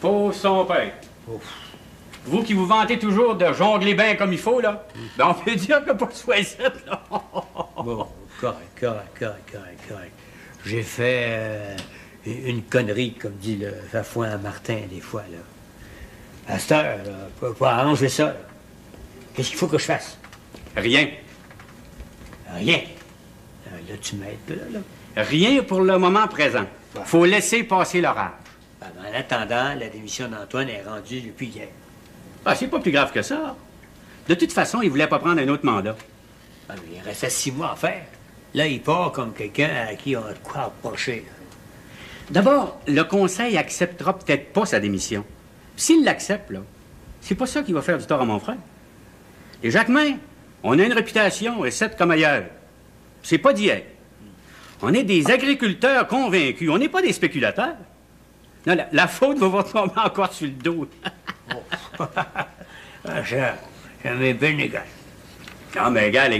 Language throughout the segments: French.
Pauvre son père. Ouf. Vous qui vous vantez toujours de jongler bien comme il faut, là, ben on peut dire que pour soi là. Bon, correct. J'ai fait une connerie, comme dit le Fafouin à Martin, des fois, là. À cette heure, là, pour arranger ça, là. Qu'est-ce qu'il faut que je fasse? Rien. Rien. Là, tu m'aides, là. Rien pour le moment présent. Ouais. Faut laisser passer l'orage. Ben, en attendant, la démission d'Antoine est rendue depuis hier. Ah, c'est pas plus grave que ça. De toute façon, il voulait pas prendre un autre mandat. Ben, il restait 6 mois à faire. Là, il part comme quelqu'un à qui on a de quoi reprocher. D'abord, le conseil acceptera peut-être pas sa démission. S'il l'accepte, là, c'est pas ça qui va faire du tort à mon frère. Et Jacquemin, on a une réputation, et c'est comme ailleurs. C'est pas d'hier. On est des agriculteurs convaincus, on n'est pas des spéculateurs. Non, la faute va vous tomber encore sur le dos. Ça m'est bien égal. Non, mais égal.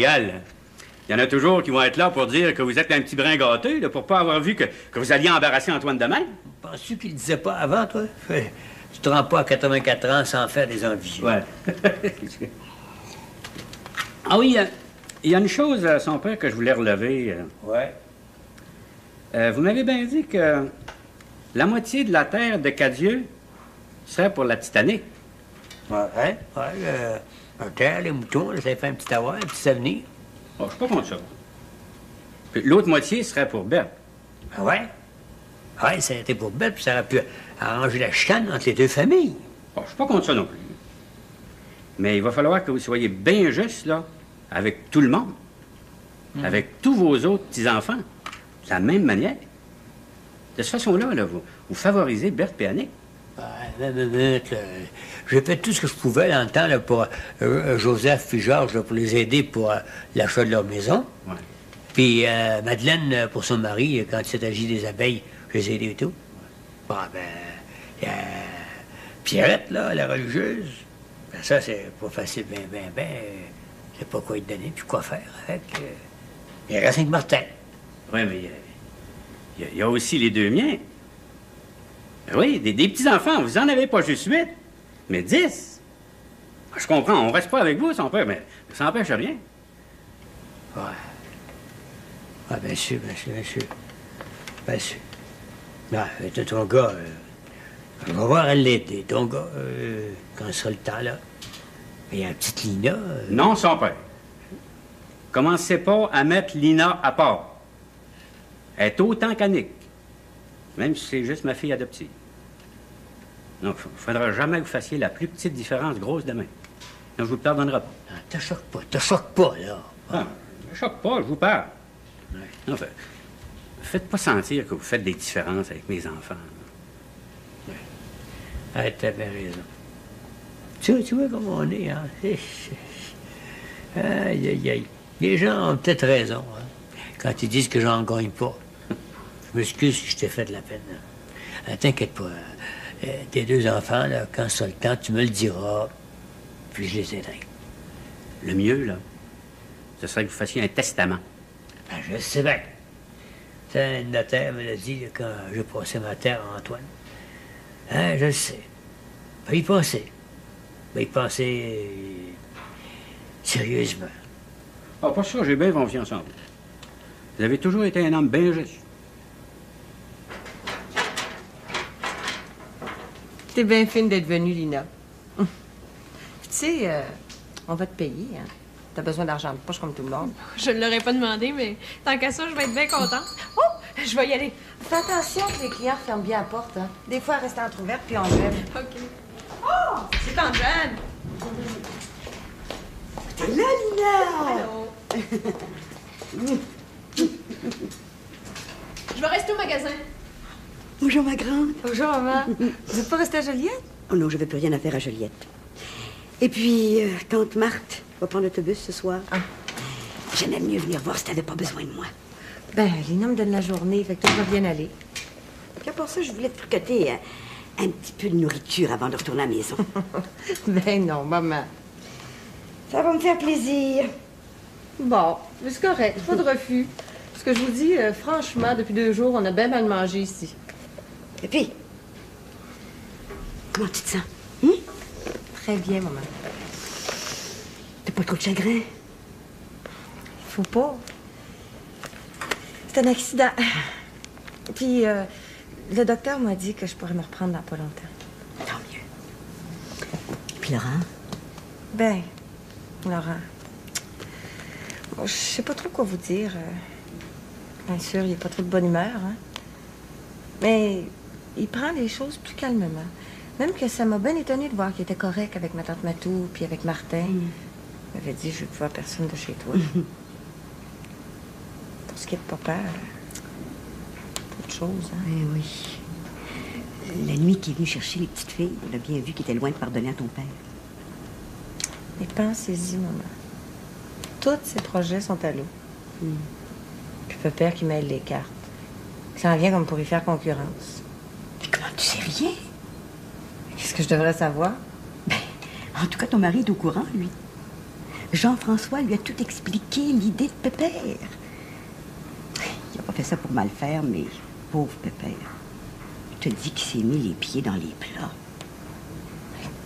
Il y en a toujours qui vont être là pour dire que vous êtes un petit brin gâteux, là, pour pas avoir vu que vous alliez embarrasser Antoine demain. Penses-tu qu'il le disait pas avant, toi? Tu te rends pas à 84 ans sans faire des envies. Ouais. Ah oui, il y a une chose, son père, que je voulais relever. Ouais. Vous m'avez bien dit que la moitié de la terre de Cadieux serait pour la Titanic. Ouais. La terre, les moutons, là, ça fait un petit avoir, un petit avenir. Oh, je suis pas contre ça. Puis l'autre moitié serait pour Berthe. Ah ouais? Ouais, ça a été pour bête, puis ça aurait pu arranger la chicane entre les deux familles. Oh, je suis pas contre ça non plus. Mais il va falloir que vous soyez bien juste, là, avec tout le monde. Avec tous vos autres petits-enfants. De la même manière. De cette façon-là, là, vous favorisez Berthe et Annick. J'ai fait tout ce que je pouvais dans le temps là, pour Joseph et Georges, là, pour les aider pour l'achat de leur maison. Ouais. Puis Madeleine, pour son mari, quand il s'est agi des abeilles, je les ai aidés et tout. Bon, il y a Pierrette, là, la religieuse. Ben, ça, c'est pas facile, ben. Je sais pas quoi lui donner, puis quoi faire avec. Il y a Racine Martin. Oui, mais il y a aussi les deux miens. Oui, des petits-enfants, vous en avez pas juste 8, mais 10. Je comprends, on reste pas avec vous, son père, mais ça n'empêche rien. Ouais, bien sûr. Non, ton gars, je vais voir elle l'aider, ton gars, quand ce sera le temps, là. Mais il y a une petite Lina. Non, son père. Commencez pas à mettre Lina à part. Elle est autant qu'Annick. Même si c'est juste ma fille adoptive. Donc, il ne faudra jamais que vous fassiez la plus petite différence grosse demain. Donc, je vous le pardonnerai pas. Non, te choque pas, là. Ah, je ne choque pas, je vous parle. Ouais. Non, faites pas sentir que vous faites des différences avec mes enfants. Ouais. Ah, t'as bien raison. Tu vois comment on est, hein? Aïe. Les gens ont peut-être raison, hein, quand ils disent que j'en gagne pas. Je m'excuse si je t'ai fait de la peine. T'inquiète pas. Tes 2 enfants, là, quand ça le temps, tu me le diras, puis je les aiderai. Le mieux, là, ce serait que vous fassiez un testament. Ben, je sais bien. Le notaire me l'a dit là, quand j'ai passé ma terre à Antoine. Hein, je le sais. Ben, il pensait sérieusement. Ah, pas ça, j'ai bien confiance en vous. Vous avez toujours été un homme bien juste. T'es bien fine d'être venue, Lina. Tu sais, on va te payer, hein. T'as besoin d'argent de poche comme tout le monde. Je ne l'aurais pas demandé, mais tant qu'à ça, je vais être bien contente. Oh! Je vais y aller. Fais attention que les clients ferment bien la porte, hein. Des fois, elle reste entrouverte, puis on lève. OK. Oh! C'est Antoine! T'es là, Lina! Allô? Je vais rester au magasin. Bonjour, ma grande. Bonjour, maman. Vous n'êtes pas restée à Joliette? Oh non, je n'avais plus rien à faire à Joliette. Et puis, tante Marthe va prendre l'autobus ce soir. Ah. J'aimais mieux venir voir si t'avais pas besoin de moi. Ben, Lina me donne la journée, fait que tout va bien aller. Puis à part ça, je voulais te fricoter un petit peu de nourriture avant de retourner à la maison. Ben non, maman. Ça va me faire plaisir. Bon, mais c'est correct, pas de refus. Parce que je vous dis, franchement, depuis 2 jours, on a bien mal mangé ici. Et puis, Comment tu te sens? Très bien, maman. T'as pas trop de chagrin? Faut pas. C'est un accident. Puis, le docteur m'a dit que je pourrais me reprendre dans pas longtemps. Tant mieux. Puis Laurent? Ben, Laurent, bon, je sais pas trop quoi vous dire. Bien sûr, il n'est pas trop de bonne humeur, hein. Mais il prend les choses plus calmement. Même que ça m'a bien étonné de voir qu'il était correct avec ma tante Matou puis avec Martin. Il m'avait dit, je veux plus voir personne de chez toi. Pour ce qui est de papa, peu de choses, hein. Eh oui. La nuit qu'il est venu chercher les petites filles, il a bien vu qu'il était loin de pardonner à ton père. Mais pensez-y, maman. Tous ses projets sont à l'eau. Puis papa qui mêle les cartes. Ça en vient comme pour y faire concurrence. Mais comment tu sais rien? Qu'est-ce que je devrais savoir? Ben, en tout cas, ton mari est au courant, lui. Jean-François lui a tout expliqué, l'idée de Pépère. Il a pas fait ça pour mal faire, mais pauvre Pépère. Je te dis qu'il s'est mis les pieds dans les plats.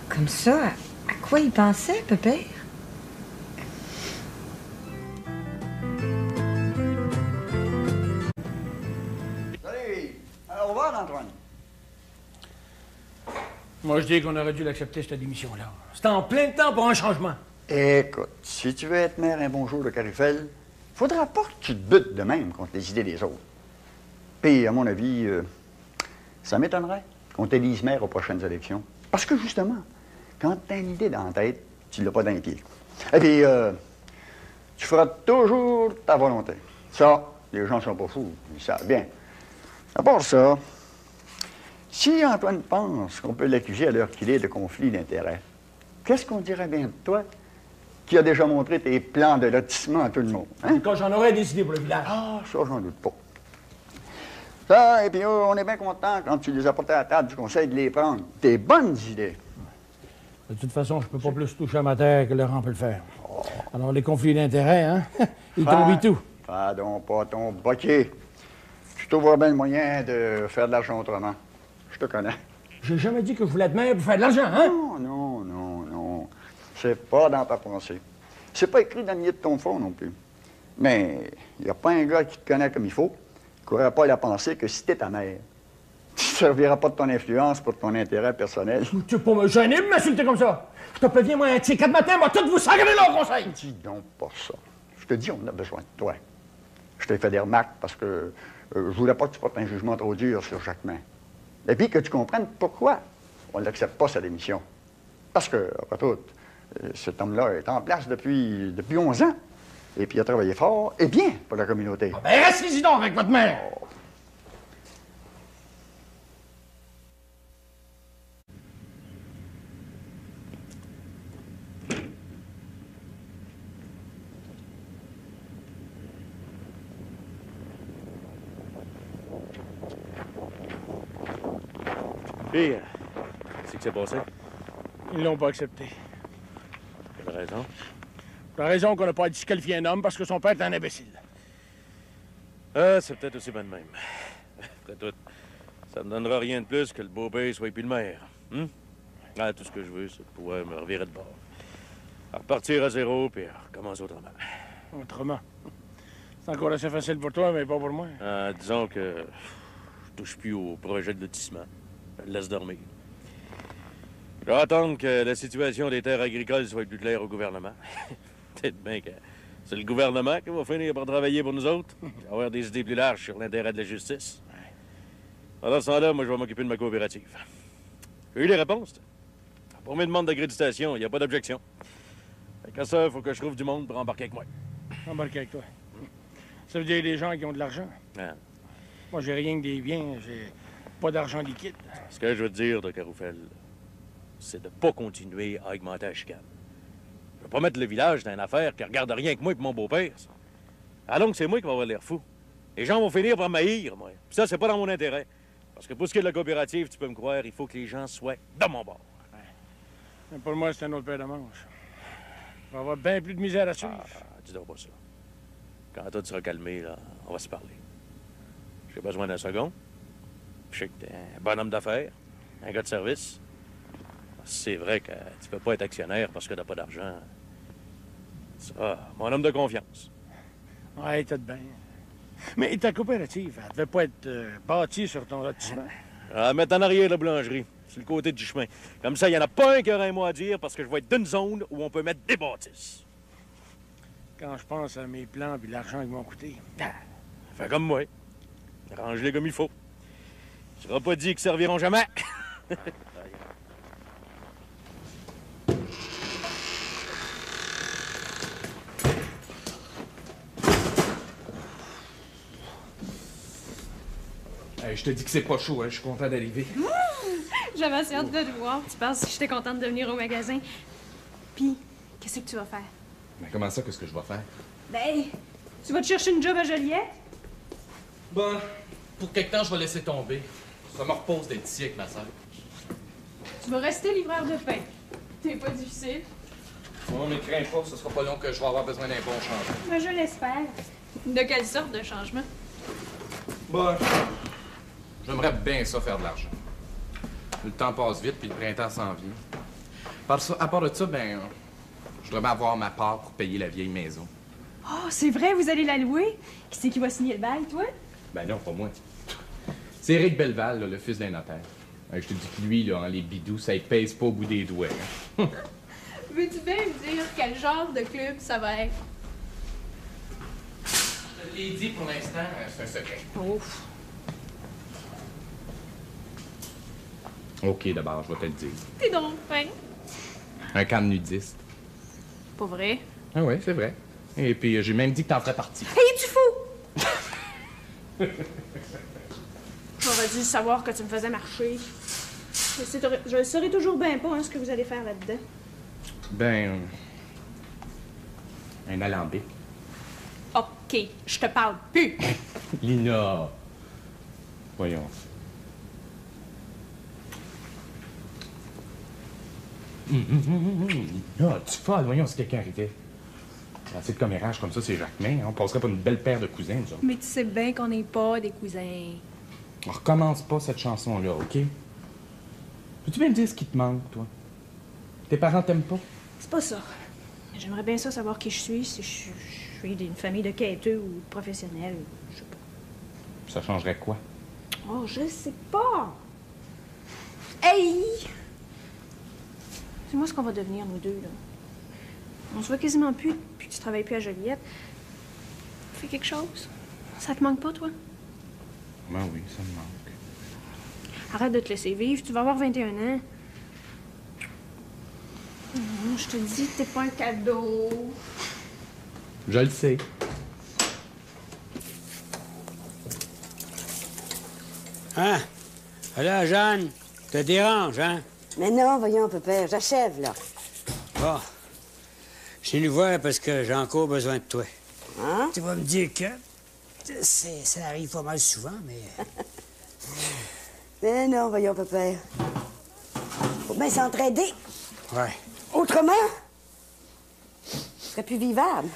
Comme ça, à quoi il pensait, Pépère? Salut! Alors, au revoir, Antoine. Moi, je dis qu'on aurait dû l'accepter, cette démission-là. C'était en plein temps pour un changement. Écoute, si tu veux être maire un bon jour de Carufel, faudra pas que tu te butes de même contre les idées des autres. Puis, à mon avis, ça m'étonnerait qu'on t'élise maire aux prochaines élections. Parce que, justement, quand t'as une idée dans la tête, tu l'as pas dans les pieds. Et puis, tu feras toujours ta volonté. Ça, les gens sont pas fous, ils savent bien. À part ça, si Antoine pense qu'on peut l'accuser à l'heure qu'il est de conflit d'intérêts, qu'est-ce qu'on dirait bien de toi qui a déjà montré tes plans de lotissement à tout le monde? Hein? Quand j'en aurais décidé pour le village. Ah, ça, j'en doute pas. Ça, et puis on est bien content quand tu les as portés à la table du conseil de les prendre. Tes bonnes idées. De toute façon, je peux pas plus toucher à ma terre que Laurent peut le faire. Alors, les conflits d'intérêts, hein? Ils tombent tout. Fais donc pas ton boquet. Tu trouveras bien le moyen de faire de l'argent autrement. Je te connais. J'ai jamais dit que je voulais être maire pour faire de l'argent, hein? Non. C'est pas dans ta pensée. C'est pas écrit dans le milieu de ton fond non plus. Mais il n'y a pas un gars qui te connaît comme il faut qui n'aurait pas la pensée que si t'es ta mère, tu ne serviras pas de ton influence pour ton intérêt personnel. Tu peux pas me gêner de m'insulter comme ça. Je te préviens, moi, un de ces 4 matins, moi, tout vous sacrer là au conseil. Dis donc pas ça. Je te dis, on a besoin de toi. Je t'ai fait des remarques parce que je voulais pas que tu portes un jugement trop dur sur Jacquemin. Et puis que tu comprennes pourquoi on n'accepte pas sa démission. Parce que, après tout, cet homme-là est en place depuis 11 ans. Et puis il a travaillé fort et bien pour la communauté. Ah ben, restez-y donc avec votre mère. Puis, qu'est-ce qui s'est passé? Ils l'ont pas accepté. Quelle raison? La raison qu'on n'a pas disqualifié un homme parce que son père est un imbécile. Ah, c'est peut-être aussi bien de même. Après tout, ça me donnera rien de plus que le beau-père soit plus le maire. Ah, tout ce que je veux, c'est de pouvoir me revirer de bord. À repartir à zéro, puis recommencer autrement. Autrement. C'est encore assez facile pour toi, mais pas pour moi. Ah, disons que je touche plus au projet de lotissement. Je le laisse dormir. Je vais attendre que la situation des terres agricoles soit plus claire au gouvernement. Peut-être bien que c'est le gouvernement qui va finir par travailler pour nous autres. Avoir des idées plus larges sur l'intérêt de la justice. Pendant ce temps-là, moi, je vais m'occuper de ma coopérative. J'ai eu les réponses. Pour mes demandes d'accréditation, il n'y a pas d'objection. Fait qu'à ça, il faut que je trouve du monde pour embarquer avec moi. Embarquer avec toi. Ça veut dire des gens qui ont de l'argent. Ah. Moi, j'ai rien que des biens. J'ai pas d'argent liquide. Ce que je veux te dire, de Caroufel, c'est de pas continuer à augmenter la chicane. Je veux pas mettre le village dans une affaire qui regarde rien que moi et mon beau-père. Ça. Alors que c'est moi qui va avoir l'air fou. Les gens vont finir par m'haïr, moi. Puis ça, c'est pas dans mon intérêt. Parce que pour ce qui est de la coopérative, tu peux me croire, il faut que les gens soient de mon bord. Ouais. Mais pour moi, c'est un autre paire de manches. On va avoir bien plus de misère à suivre. Dis donc pas ça. Quand tout sera calmé, là, on va se parler. J'ai besoin d'un second. Je sais que t'es un bonhomme d'affaires, un gars de service. C'est vrai que tu peux pas être actionnaire parce que t'as pas d'argent. Ça, mon homme de confiance. Ouais, tout de bien. Mais ta coopérative, elle devait pas être bâtie sur ton lotissement. Ah, mettre en arrière la boulangerie, sur le côté du chemin. Comme ça, il y en a pas un qui aura un mot à dire parce que je vais être d'une zone où on peut mettre des bâtisses. Quand je pense à mes plans et l'argent qu'ils m'ont coûté. Fais comme moi. Range-les comme il faut. Tu seras pas dit qu'ils serviront jamais. Hey, je te dis que c'est pas chaud, hein. Je suis content d'arriver. J'avais assez hâte de te voir. Tu penses que j'étais contente de venir au magasin. Puis, qu'est-ce que tu vas faire? Mais comment ça, qu'est-ce que je vais faire? Ben, tu vas te chercher une job à Joliette? Bon, pour quelque temps, je vais laisser tomber. Ça me repose d'être ici avec ma sœur. Tu vas rester livreur de pain. T'es pas difficile. Non, mais crains pas, ce sera pas long que je vais avoir besoin d'un bon changement. Ben, je l'espère. De quelle sorte de changement? Bon, j'aimerais bien ça faire de l'argent. Le temps passe vite, puis le printemps s'en vient. À part de ça, ben, je devrais avoir ma part pour payer la vieille maison. Oh, c'est vrai, vous allez la louer? Qui c'est qui va signer le bail, toi? Ben non, pas moi. C'est Éric Belleval, là, le fils d'un notaire. Je te dis que lui, là, les bidous, ça ne pèse pas au bout des doigts. Hein. Veux-tu bien me dire quel genre de club ça va être? Je te l'ai dit pour l'instant, c'est un secret. Ouf. OK, d'abord, je vais te le dire. T'es donc fin. Un camp de nudistes. Pas vrai? Ah oui, c'est vrai. Et puis, j'ai même dit que t'en ferais partie. Hey, tu fou! J'aurais dû savoir que tu me faisais marcher. Je ne saurais toujours bien pas ce que vous allez faire là-dedans. Ben, un alambic. OK, je te parle plus. Lina, voyons. Lina, tu folle, voyons si quelqu'un arrivait. Assez de commérage comme ça, c'est Jacquemin. On passerait pas une belle paire de cousins, nous autres. Mais tu sais bien qu'on n'est pas des cousins. On recommence pas cette chanson-là, OK? Peux-tu bien me dire ce qui te manque, toi? Tes parents t'aiment pas? C'est pas ça. J'aimerais bien ça savoir qui je suis, si je suis d'une famille de quêteux ou de professionnels. Je sais pas. Ça changerait quoi? Oh, je sais pas. Hey! C'est moi ce qu'on va devenir, nous deux, là. On se voit quasiment plus depuis que tu travailles plus à Joliette. Fais quelque chose. Ça te manque pas, toi? Ben oui, ça me manque. Arrête de te laisser vivre. Tu vas avoir 21 ans. Je te dis, t'es pas un cadeau. Je le sais. Hein? Alors, Jeanne, te dérange, hein? Mais non, voyons, pépère, j'achève, là. Bon. Je suis venu voir parce que j'ai encore besoin de toi. Hein? Tu vas me dire que ça arrive pas mal souvent, mais... Mais non, voyons, pépère. Faut bien s'entraider. Ouais. Autrement, ce serait plus vivable.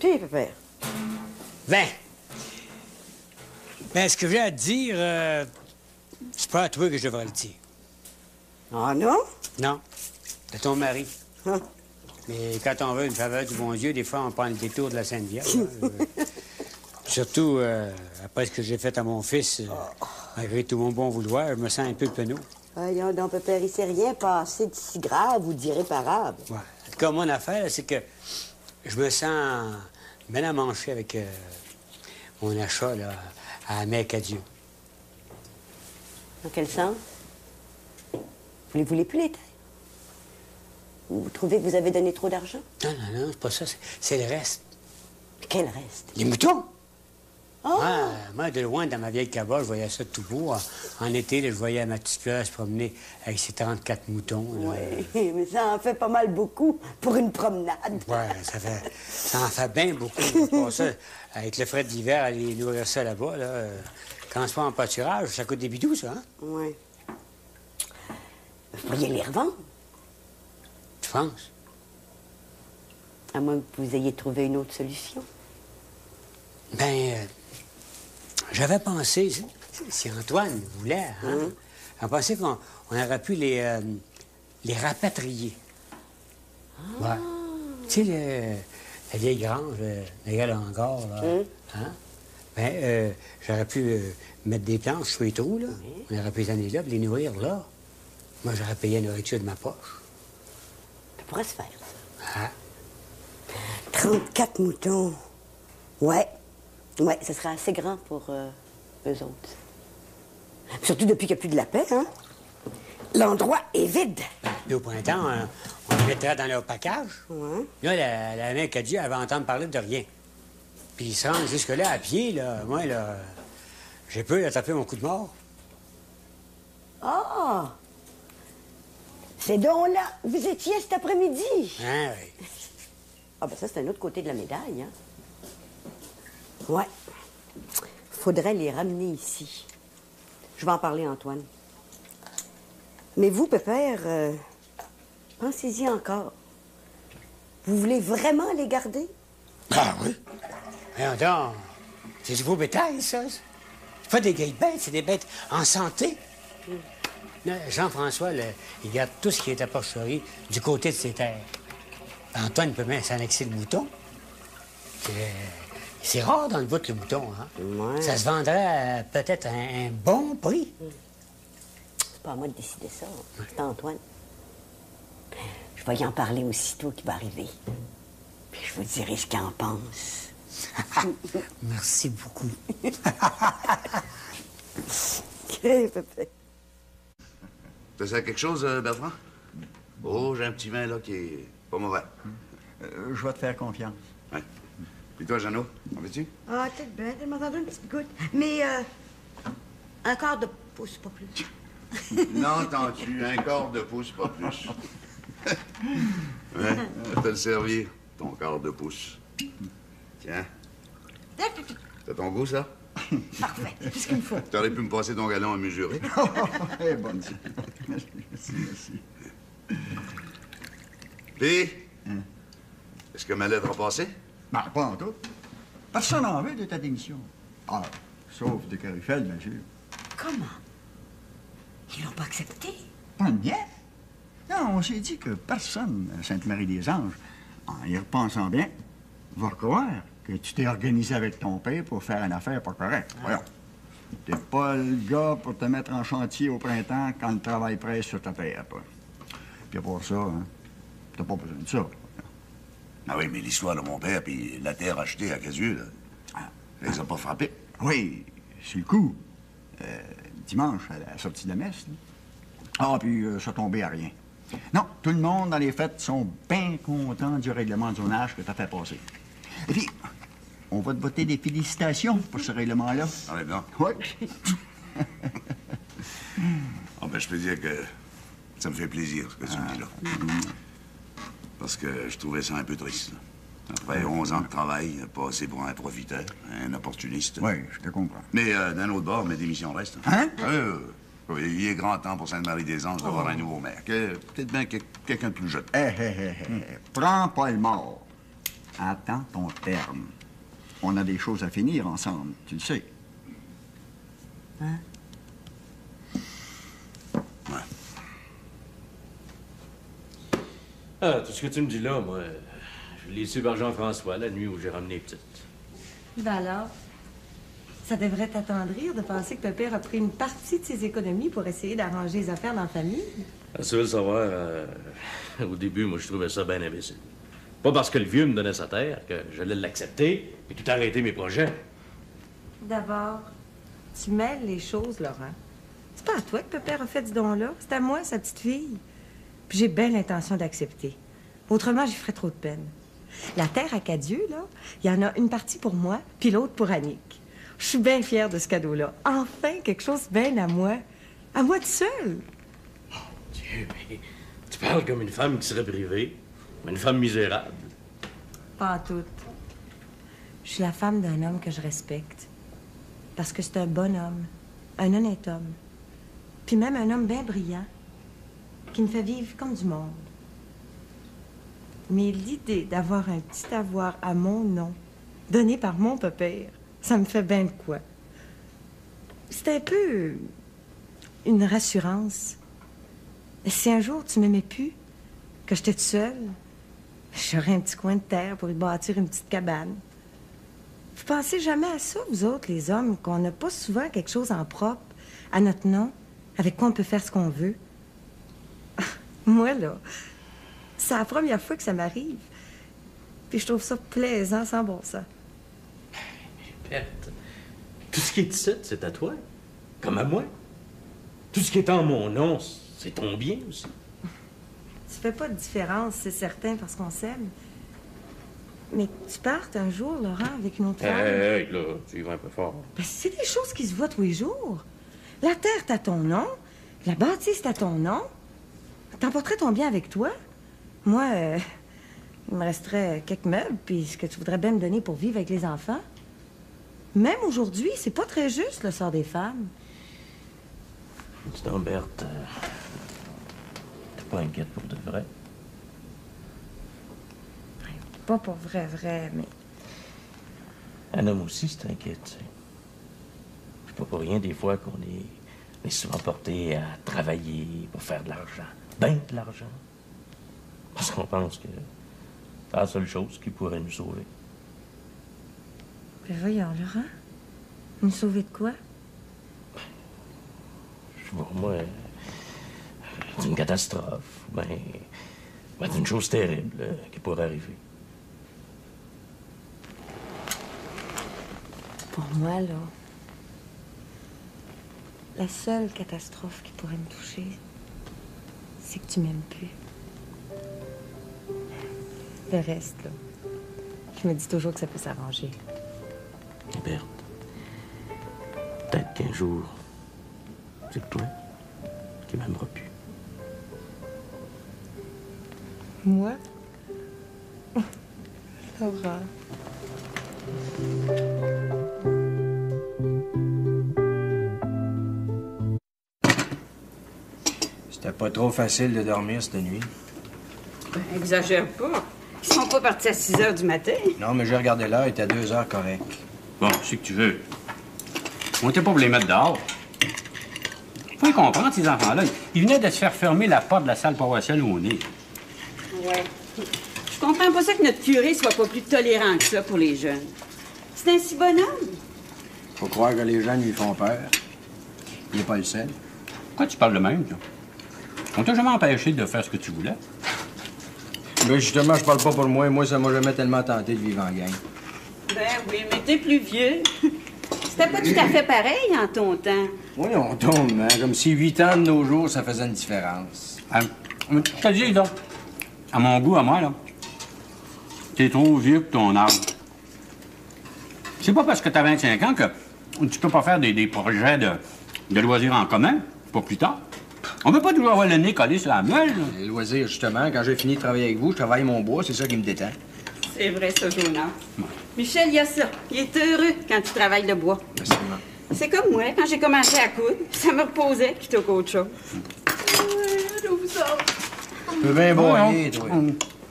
Puis, pépère. 20. Ben, ce que j'ai à te dire, c'est pas à toi que je devrais le dire. Ah non? Non. C'est ton mari. Hein? Mais quand on veut une faveur du bon Dieu, des fois, on prend le détour de la Sainte Vierge. Surtout, après ce que j'ai fait à mon fils, malgré tout mon bon vouloir, je me sens un peu penaud. Voyons donc, pépère, il s'est rien passé de si grave ou d'irréparable. Ouais. En tout cas, mon affaire, c'est que je me sens bien à mancher avec mon achat là, à Mec-à-Dieu. Dans quel sens? Vous les voulez plus, les terres? Vous trouvez que vous avez donné trop d'argent? Non, non, non, c'est pas ça. C'est le reste. Quel reste? Les moutons! Oh! Moi, de loin, dans ma vieille cabane, je voyais ça tout beau. En été, là, je voyais ma petite fleur se promener avec ses 34 moutons. Oui, mais ça en fait pas mal beaucoup pour une promenade. Ouais, ça en fait bien beaucoup. Pour ça, avec le frais de l'hiver, aller nourrir ça là-bas, là, quand c'est pas en pâturage, ça coûte des bidous, ça, hein? Oui. Vous pourriez les revendre. Tu penses? À moins que vous ayez trouvé une autre solution. Ben, j'avais pensé, si Antoine voulait, hein, j'avais pensé qu'on aurait pu les rapatrier. Ouais. Tu sais, la vieille grange, la vieille hangar, là. Hein? Ben, j'aurais pu mettre des planches sur les trous, là. On aurait pu les amener là, puis les nourrir là. Moi, j'aurais payé la nourriture de ma poche. Ça pourrait se faire, ça. Ah. 34 moutons. Ouais. Ouais, ce serait assez grand pour eux autres. Surtout depuis qu'il n'y a plus de lapin, hein? L'endroit est vide. Puis au printemps, on les mettrait dans leur package. Ouais. Là, la mère Cadieux, elle va entendre parler de rien. Puis ils se rendent jusque-là à pied, là. Moi, là, j'ai peur de taper mon coup de mort. Ah! C'est donc là où vous étiez cet après-midi. Hein, oui. Ah, ben ça, c'est un autre côté de la médaille, hein? Ouais. Faudrait les ramener ici. Je vais en parler à Antoine. Mais vous, Pépère, pensez-y encore. Vous voulez vraiment les garder? Ah oui. Mais attends, c'est du beau bétail, ça. C'est pas des vieilles bêtes, c'est des bêtes en santé. Là, Jean-François, là, il garde tout ce qui est à porcherie du côté de ses terres. Antoine peut même s'annexer le mouton. C'est rare dans le bout, le mouton, hein? Ouais. Ça se vendrait à peut-être un bon prix. C'est pas à moi de décider ça. C'est Antoine. Je vais y en parler aussitôt qu'il va arriver. Puis je vous dirai ce qu'il en pense. Merci beaucoup. Pépé. Ça sert à quelque chose, Bertrand? Oh, j'ai un petit vin, là, qui est pas mauvais. Je vais te faire confiance. Ouais. Puis toi, Jeannot, en veux-tu? Ah, peut-être bien. Elle m'a entendu une petite goutte. Mais, un quart de pouce, pas plus. N'entends-tu? Un quart de pouce, pas plus. Ouais, je vais te le servir, ton quart de pouce. Tiens. C'est ton goût, ça? Parfait, c'est ce qu'il me faut. T'aurais pu me passer ton galon à mesurer. Eh, bonne. Merci. Puis, est-ce que ma lettre a passé? Ben, pas en tout. Personne n'en veut de ta démission. Ah, sauf de Carifel, bien sûr. Comment? Ils l'ont pas accepté? Pas de bien. Non, on s'est dit que personne à Sainte-Marie-des-Anges, en y repensant bien, va croire que tu t'es organisé avec ton père pour faire une affaire pas correcte. Voyons. T'es pas le gars pour te mettre en chantier au printemps quand le travail presse sur ta paie, pas. Puis pour ça, hein, t'as pas besoin de ça. Ah oui, mais l'histoire de mon père, puis la terre achetée à Casieux, là, ça les a pas frappés. Oui, sur le coup. Dimanche, à la sortie de la messe. Là. Ah, puis ça tombait à rien. Non, tout le monde dans les fêtes sont bien contents du règlement de zonage que t'as fait passer. Et puis, on va te voter des félicitations pour ce règlement-là. Ah oui, non? Oui. Ah ben, je peux dire que ça me fait plaisir, ce que tu me dis là. Parce que je trouvais ça un peu triste. Là. Après 11 ans de travail, passer pour un profiteur, un opportuniste. Oui, je te comprends. Mais d'un autre bord, mes démissions restent. Hein? Il est grand temps pour Sainte-Marie-des-Anges d'avoir un nouveau maire. Peut-être bien quelqu'un de plus jeune. Prends pas le mort. Attends ton terme. On a des choses à finir ensemble, tu le sais. Hein? Ouais. Ah, tout ce que tu me dis là, moi, je l'ai su par Jean-François la nuit où j'ai ramené petite. Ben alors, ça devrait t'attendrir de penser que Pépère a pris une partie de ses économies pour essayer d'arranger les affaires dans la famille. Ah, tu veux le savoir, au début, moi, je trouvais ça bien imbécile. Pas parce que le vieux me donnait sa terre que j'allais l'accepter et tout arrêter mes projets. D'abord, tu mêles les choses, Laurent. C'est pas à toi que Pépère a fait ce don-là. C'est à moi, sa petite fille. Puis j'ai bien l'intention d'accepter. Autrement, j'y ferais trop de peine. La terre à Cadieux, là, il y en a une partie pour moi, puis l'autre pour Annick. Je suis bien fière de ce cadeau-là. Enfin, quelque chose bien à moi. À moi de seule. Oh, Dieu, mais tu parles comme une femme qui serait privée. Une femme misérable. Pas en tout. Je suis la femme d'un homme que je respecte. Parce que c'est un bon homme. Un honnête homme. Puis même un homme bien brillant. Qui me fait vivre comme du monde. Mais l'idée d'avoir un petit avoir à mon nom, donné par mon père, ça me fait bien de quoi. C'est un peu une rassurance. Si un jour tu m'aimais plus, que j'étais toute seule, j'aurais un petit coin de terre pour y bâtir une petite cabane. Vous pensez jamais à ça, vous autres, les hommes, qu'on n'a pas souvent quelque chose en propre, à notre nom, avec quoi on peut faire ce qu'on veut? Moi, là, c'est la première fois que ça m'arrive. Puis je trouve ça plaisant sans bon sens. Berthe, tout ce qui est ici, c'est à toi, comme à moi. Tout ce qui est en mon nom, c'est ton bien aussi. Tu fais pas de différence, c'est certain, parce qu'on s'aime. Mais tu partes un jour, Laurent, avec une autre femme. Hey, là, tu y vas un peu fort. Ben, c'est des choses qui se voient tous les jours. La terre, t'as ton nom. La bâtisse, t'as ton nom. T'emporterais ton bien avec toi. Moi, il me resterait quelques meubles, puis ce que tu voudrais bien me donner pour vivre avec les enfants. Même aujourd'hui, c'est pas très juste, le sort des femmes. Dis donc, Berthe, t'es pas inquiète pour de vrai? Pas pour vrai, mais... Un homme aussi, c'est inquiète, tu sais. C'est pas pour rien, des fois, qu'on est souvent porté à travailler pour faire de l'argent. Ben de l'argent. Parce qu'on pense que c'est la seule chose qui pourrait nous sauver. Ben voyons, Laurent. Nous sauver de quoi? Je vois, moi, d'une catastrophe, ben d'une chose terrible qui pourrait arriver. Pour moi, là, la seule catastrophe qui pourrait me toucher, c'est que tu m'aimes plus. Le reste, là, je me dis toujours que ça peut s'arranger. Berthe, peut-être qu'un jour, c'est toi qui m'aimeras plus. Moi? Laura. C'était pas trop facile de dormir cette nuit. Ben, exagère pas. Ils sont pas partis à 6 heures du matin. Non, mais j'ai regardé l'heure, il était à 2 heures correct. Bon, c'est que tu veux. On était pas pour les mettre dehors. Faut y comprendre, ces enfants-là. Ils venaient de se faire fermer la porte de la salle paroissiale où on est. Ouais. Je comprends pas ça que notre curé soit pas plus tolérant que ça pour les jeunes. C'est un si bonhomme. Faut croire que les jeunes lui font peur. Il n'est pas le seul. Pourquoi tu parles de même, toi? On t'a jamais empêché de faire ce que tu voulais. Ben justement, je parle pas pour moi. Moi, ça m'a jamais tellement tenté de vivre en gang. Ben oui, mais t'es plus vieux. C'était pas tout à fait pareil en ton temps. Oui, on tombe, hein? Comme si 8 ans de nos jours, ça faisait une différence. Je te dis, là, à mon goût, à moi, là, t'es trop vieux pour ton âge. C'est pas parce que t'as 25 ans que tu peux pas faire des projets de loisirs en commun pour plus tard. On peut pas toujours avoir le nez collé sur la meule. Les loisirs, justement, quand j'ai fini de travailler avec vous, je travaille mon bois, c'est ça qui me détend. C'est vrai, ça, Jonas. Michel, il y a ça. Il est heureux quand tu travailles le bois. Merci, c'est comme moi, quand j'ai commencé à coudre, ça me reposait plutôt qu'autre chose. Tu peux bien broyer, toi.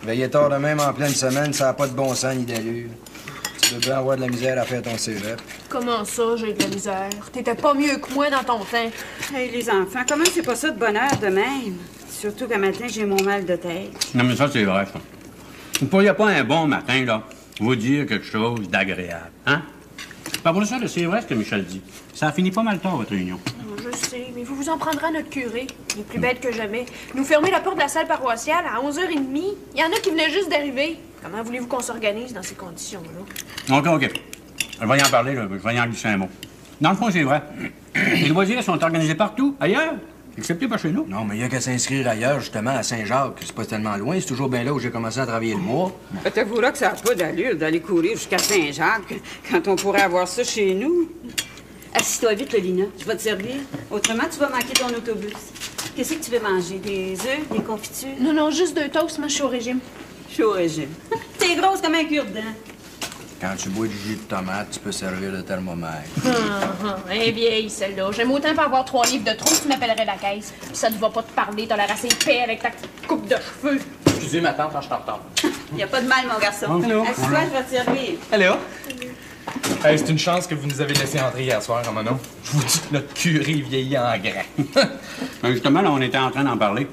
Veiller tard de même en pleine semaine, ça n'a pas de bon sens ni d'allure. Tu peux bien avoir de la misère à faire ton cégep. Comment ça, j'ai de la misère? T'étais pas mieux que moi dans ton temps. Hey, les enfants, comment c'est pas ça de bonheur de même? Surtout qu'un matin, j'ai mon mal de tête. Non, mais ça, c'est vrai, ça. Vous pourriez pas un bon matin, là, vous dire quelque chose d'agréable, hein? Pas pour ça, là, c'est vrai ce que Michel dit. Ça a fini pas mal tard, votre réunion. Je sais, mais vous vous en prendrez à notre curé. Il est plus bête que jamais. Nous fermer la porte de la salle paroissiale à 11h30. Il y en a qui venaient juste d'arriver. Comment voulez-vous qu'on s'organise dans ces conditions-là? OK. Je vais y en parler, là. Je vais y en glisser un mot. Dans le fond, c'est vrai. Les loisirs sont organisés partout, ailleurs, excepté pas chez nous. Non, mais il y a qu'à s'inscrire ailleurs, justement, à Saint-Jacques. C'est pas tellement loin. C'est toujours bien là où j'ai commencé à travailler le bois. T'avoueras que ça n'a pas d'allure d'aller courir jusqu'à Saint-Jacques quand on pourrait avoir ça chez nous. Assis-toi vite, Lina. Je vais te servir. Autrement, tu vas manquer ton autobus. Qu'est-ce que tu veux manger? Des œufs? Des confitures? Non, juste 2 toasts. Moi, je suis au régime. Je suis au régime. T'es grosse comme un cure-dent. Quand tu bois du jus de tomate, tu peux servir de thermomètre. Elle est vieille, celle-là. J'aime autant pas avoir 3 livres de trop si tu m'appellerais la caisse. Puis ça ne va pas te parler. T'as l'air assez épais avec ta petite coupe de cheveux. Excusez ma tante, quand je t'entends. Il n'y a pas de mal, mon garçon. Allô? Assis-toi, je vais te servir. Allô? Hey, c'est une chance que vous nous avez laissé entrer hier soir, Romano. Je vous dis que notre curé vieillit en grand. Justement, là, on était en train d'en parler.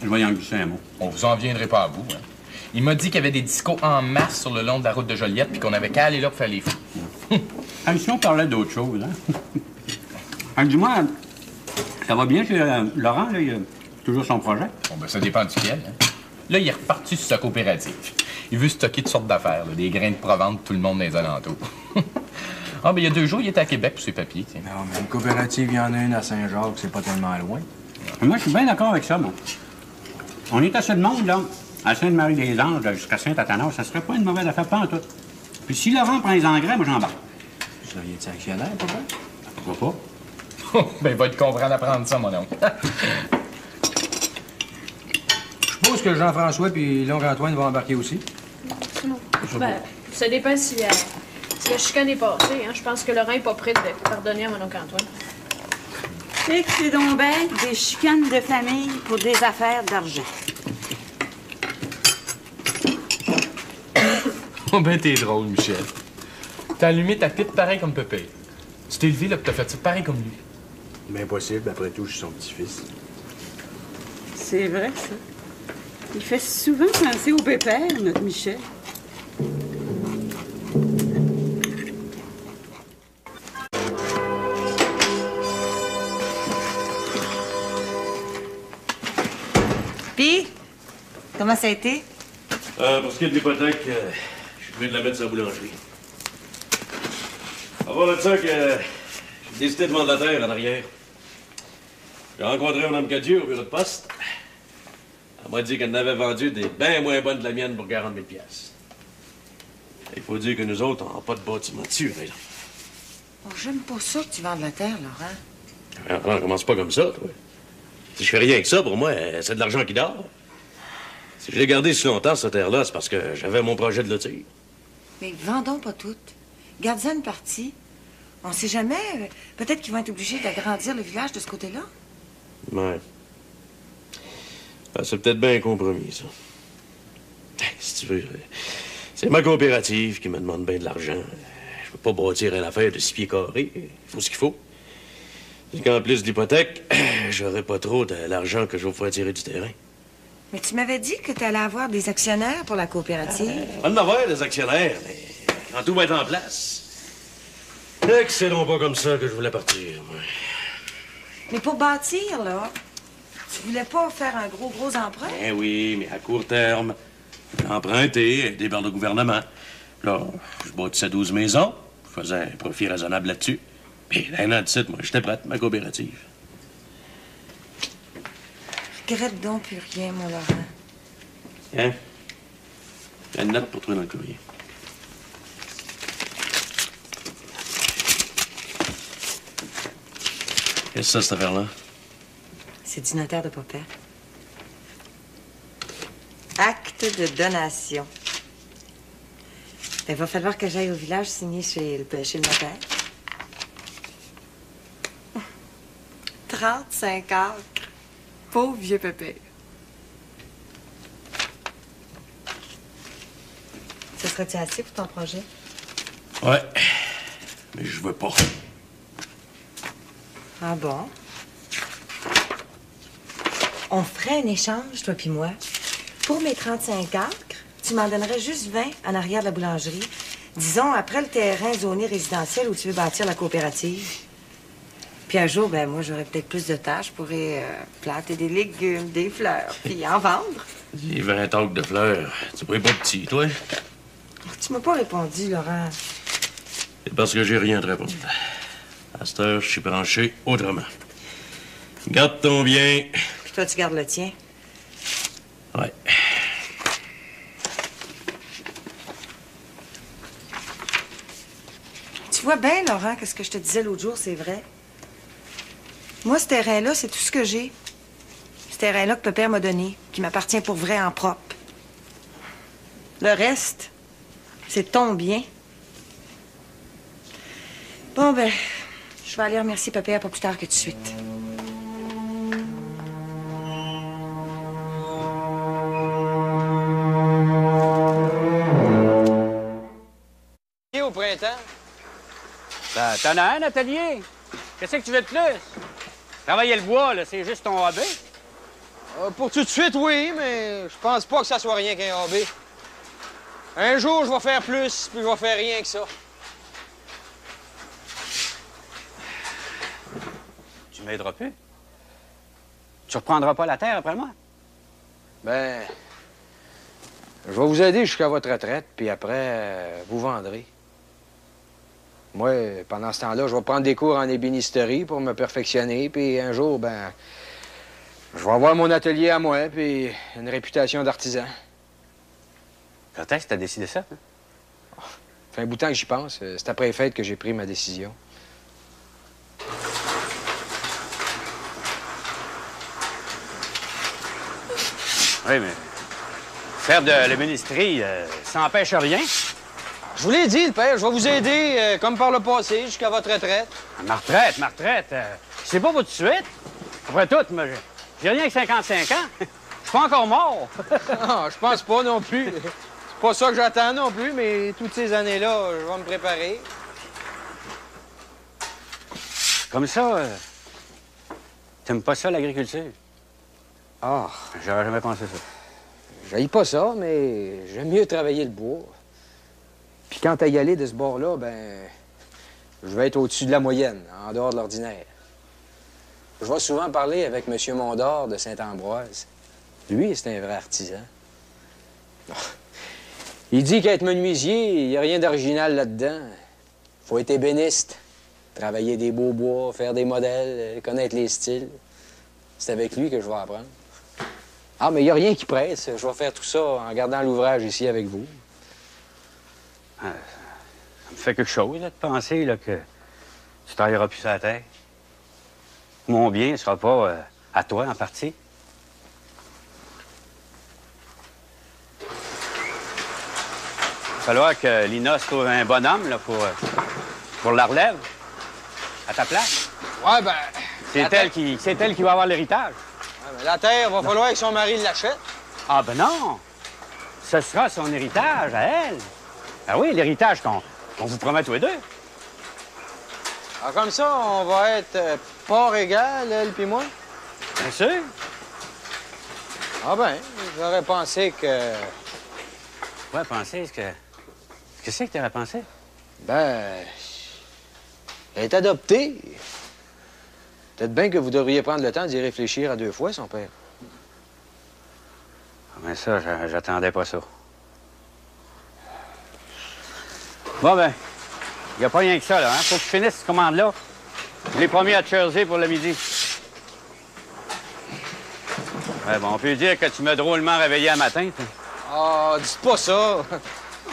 Je vais y en glisser un mot. On vous en viendrait pas à bout, hein. Il m'a dit qu'il y avait des discos en masse sur le long de la route de Joliette, puis qu'on avait qu'à aller là pour faire les fous. Si on parlait d'autre chose, hein? Dis-moi, ça va bien chez Laurent, là? Il a toujours son projet? Bon, ben, ça dépend duquel, hein. Là, il est reparti sur sa coopérative. Il veut stocker toutes sortes d'affaires, là, des grains de Provence de tout le monde dans les alentours. Ah, ben, il y a 2 jours, il était à Québec pour ses papiers, tiens. Non, mais une coopérative, il y en a une à Saint-Jacques, c'est pas tellement loin. Moi, je suis bien d'accord avec ça, moi. On est assez de monde, là, à Sainte-Marie-des-Anges jusqu'à Saint-Athanas. Ça serait pas une mauvaise affaire, pas en tout. Puis si Laurent prend les engrais, moi, j'embarque. Vous seriez-tu actionnaire, papa? Pourquoi pas? Ben, il va être content d'apprendre ça, mon oncle. Je suppose que Jean-François puis l'oncle Antoine vont embarquer aussi. Non. Ben, ça dépend si la chicane est passée. Hein. Je pense que Laurent n'est pas prêt de pardonner à mon oncle Antoine. C'est que c'est donc bête, des chicanes de famille pour des affaires d'argent. Oh, ben, t'es drôle, Michel. T'as allumé ta pipe pareil comme Pépé. Tu t'es levé, là, pis t'as fait ça pareil comme lui. Mais impossible, après tout, je suis son petit-fils. C'est vrai, ça. Il fait souvent penser au pépère, notre Michel. Puis, comment ça a été? Pour ce qui est de l'hypothèque, je viens de la mettre sur la boulangerie. À part de ça que j'ai décidé de vendre la terre en arrière. J'ai rencontré un homme Cadieux au bureau de poste. Elle m'a dit qu'elle en avait vendu des bien moins bonnes que la mienne pour 40 000 piastres. Il faut dire que nous autres, on n'a pas de bâtiment dessus, par exemple. Oh, j'aime pas ça que tu vendes la terre, Laurent. On commence pas comme ça, toi. Si je fais rien que ça, pour moi, c'est de l'argent qui dort. Si je l'ai gardé si longtemps, cette terre-là, c'est parce que j'avais mon projet de lotir. Mais vendons pas toutes. Garde-en une partie. On sait jamais. Peut-être qu'ils vont être obligés d'agrandir le village de ce côté-là. Ouais. Ah, c'est peut-être bien un compromis, ça. Si tu veux, c'est ma coopérative qui me demande bien de l'argent. Je peux pas bâtir une affaire de 6 pieds carrés. Il faut ce qu'il faut. Et qu'en plus de l'hypothèque, j'aurais pas trop de l'argent que je vais pouvoir tirer du terrain. Mais tu m'avais dit que tu allais avoir des actionnaires pour la coopérative. On va en avoir des actionnaires, mais quand tout va être en place. C'est que c'est non pas comme ça que je voulais partir, moi. Mais pour bâtir, là, tu voulais pas faire un gros emprunt? Eh oui, mais à court terme. J'ai emprunté, aidé par le gouvernement. Là, je bâtissais 12 maisons. Je faisais un profit raisonnable là-dessus. Puis, d'un an de suite, moi, j'étais prête, ma coopérative. Je regrette donc plus rien, mon Laurent. Hein? Il y a une note pour toi dans le courrier. Qu'est-ce que c'est, cette affaire-là? C'est du notaire de papa. Acte de donation. Il va falloir que j'aille au village signer chez le notaire. 35 acres. Pauvre vieux pépé. Ça serait-tu assez pour ton projet? Ouais. Mais je veux pas. Ah bon? On ferait un échange, toi puis moi. Pour mes 35 acres, tu m'en donnerais juste 20 en arrière de la boulangerie. Disons, après le terrain zoné résidentiel où tu veux bâtir la coopérative. Puis un jour, ben moi, j'aurais peut-être plus de tâches. Je pourrais planter des légumes, des fleurs, puis en vendre. J'ai 20 acres de fleurs. Tu pourrais pas petit, toi? Tu m'as pas répondu, Laurent. C'est parce que j'ai rien à te répondre. À cette heure, je suis branché autrement. Garde ton bien. Puis toi, tu gardes le tien. Ouais. Tu vois bien, Laurent, que ce que je te disais l'autre jour, c'est vrai. Moi, ce terrain-là, c'est tout ce que j'ai. Ce terrain-là que papa m'a donné, qui m'appartient pour vrai en propre. Le reste, c'est ton bien. Bon, ben, je vais aller remercier papa pas plus tard que tout de suite. 20 ans. T'en as un atelier? Qu'est-ce que tu veux de plus? Travailler le bois, là, c'est juste ton hobby? Pour tout de suite, oui, mais je pense pas que ça soit rien qu'un hobby. Un jour, je vais faire plus, puis je vais faire rien que ça. Tu m'aideras plus? Tu reprendras pas la terre après moi? Ben, je vais vous aider jusqu'à votre retraite, puis après, vous vendrez. Moi, pendant ce temps-là, je vais prendre des cours en ébénisterie pour me perfectionner, puis un jour, ben, je vais avoir mon atelier à moi, puis une réputation d'artisan. Quand est-ce que t'as décidé ça? Hein? Ça fait un bout de temps que j'y pense. C'est après les fêtes que j'ai pris ma décision. Oui, mais faire de l'ébénisterie, ça n'empêche rien. Je vous l'ai dit, le père, je vais vous aider, comme par le passé, jusqu'à votre retraite. Ma retraite, c'est pas pour tout de suite. Après tout, moi, j'ai rien que 55 ans. Je suis pas encore mort. Non, je pense pas non plus. C'est pas ça que j'attends non plus, mais toutes ces années-là, je vais me préparer. Comme ça, t'aimes pas ça, l'agriculture? Ah. J'aurais jamais pensé ça. J'haïs pas ça, mais j'aime mieux travailler le bois. Puis quand à y aller de ce bord-là, ben, je vais être au-dessus de la moyenne, en dehors de l'ordinaire. Je vais souvent parler avec M. Mondor de Saint-Ambroise. Lui, c'est un vrai artisan. Il dit qu'être menuisier, il n'y a rien d'original là-dedans. Faut être ébéniste, travailler des beaux bois, faire des modèles, connaître les styles. C'est avec lui que je vais apprendre. Ah, mais il n'y a rien qui presse. Je vais faire tout ça en gardant l'ouvrage ici avec vous. Ça me fait quelque chose, là, de penser là, que tu travailleras plus sur la terre. Mon bien ne sera pas à toi, en partie. Il va falloir que Lina se trouve un bonhomme là, pour la relève, à ta place. Ouais, ben... C'est elle qui va avoir l'héritage. Ouais, mais la terre, va falloir que son mari l'achète. Ah ben non! Ce sera son héritage à elle. Ah oui, l'héritage qu'on vous promet tous les deux. Alors comme ça, on va être part égal, elle puis moi? Bien sûr. Ah ben, j'aurais pensé que... Ouais, penser, Qu'est-ce que t'aurais pensé? Ben... Elle est adoptée. Peut-être bien que vous devriez prendre le temps d'y réfléchir à 2 fois, son père. Mais ça, j'attendais pas ça. Bon, ben, il n'y a pas rien que ça, là. Hein? Faut que je finisse cette commande-là. Je l'ai promis à Jersey pour le midi. Ouais, bon, on peut dire que tu m'as drôlement réveillé un matin. Ah, dites pas ça.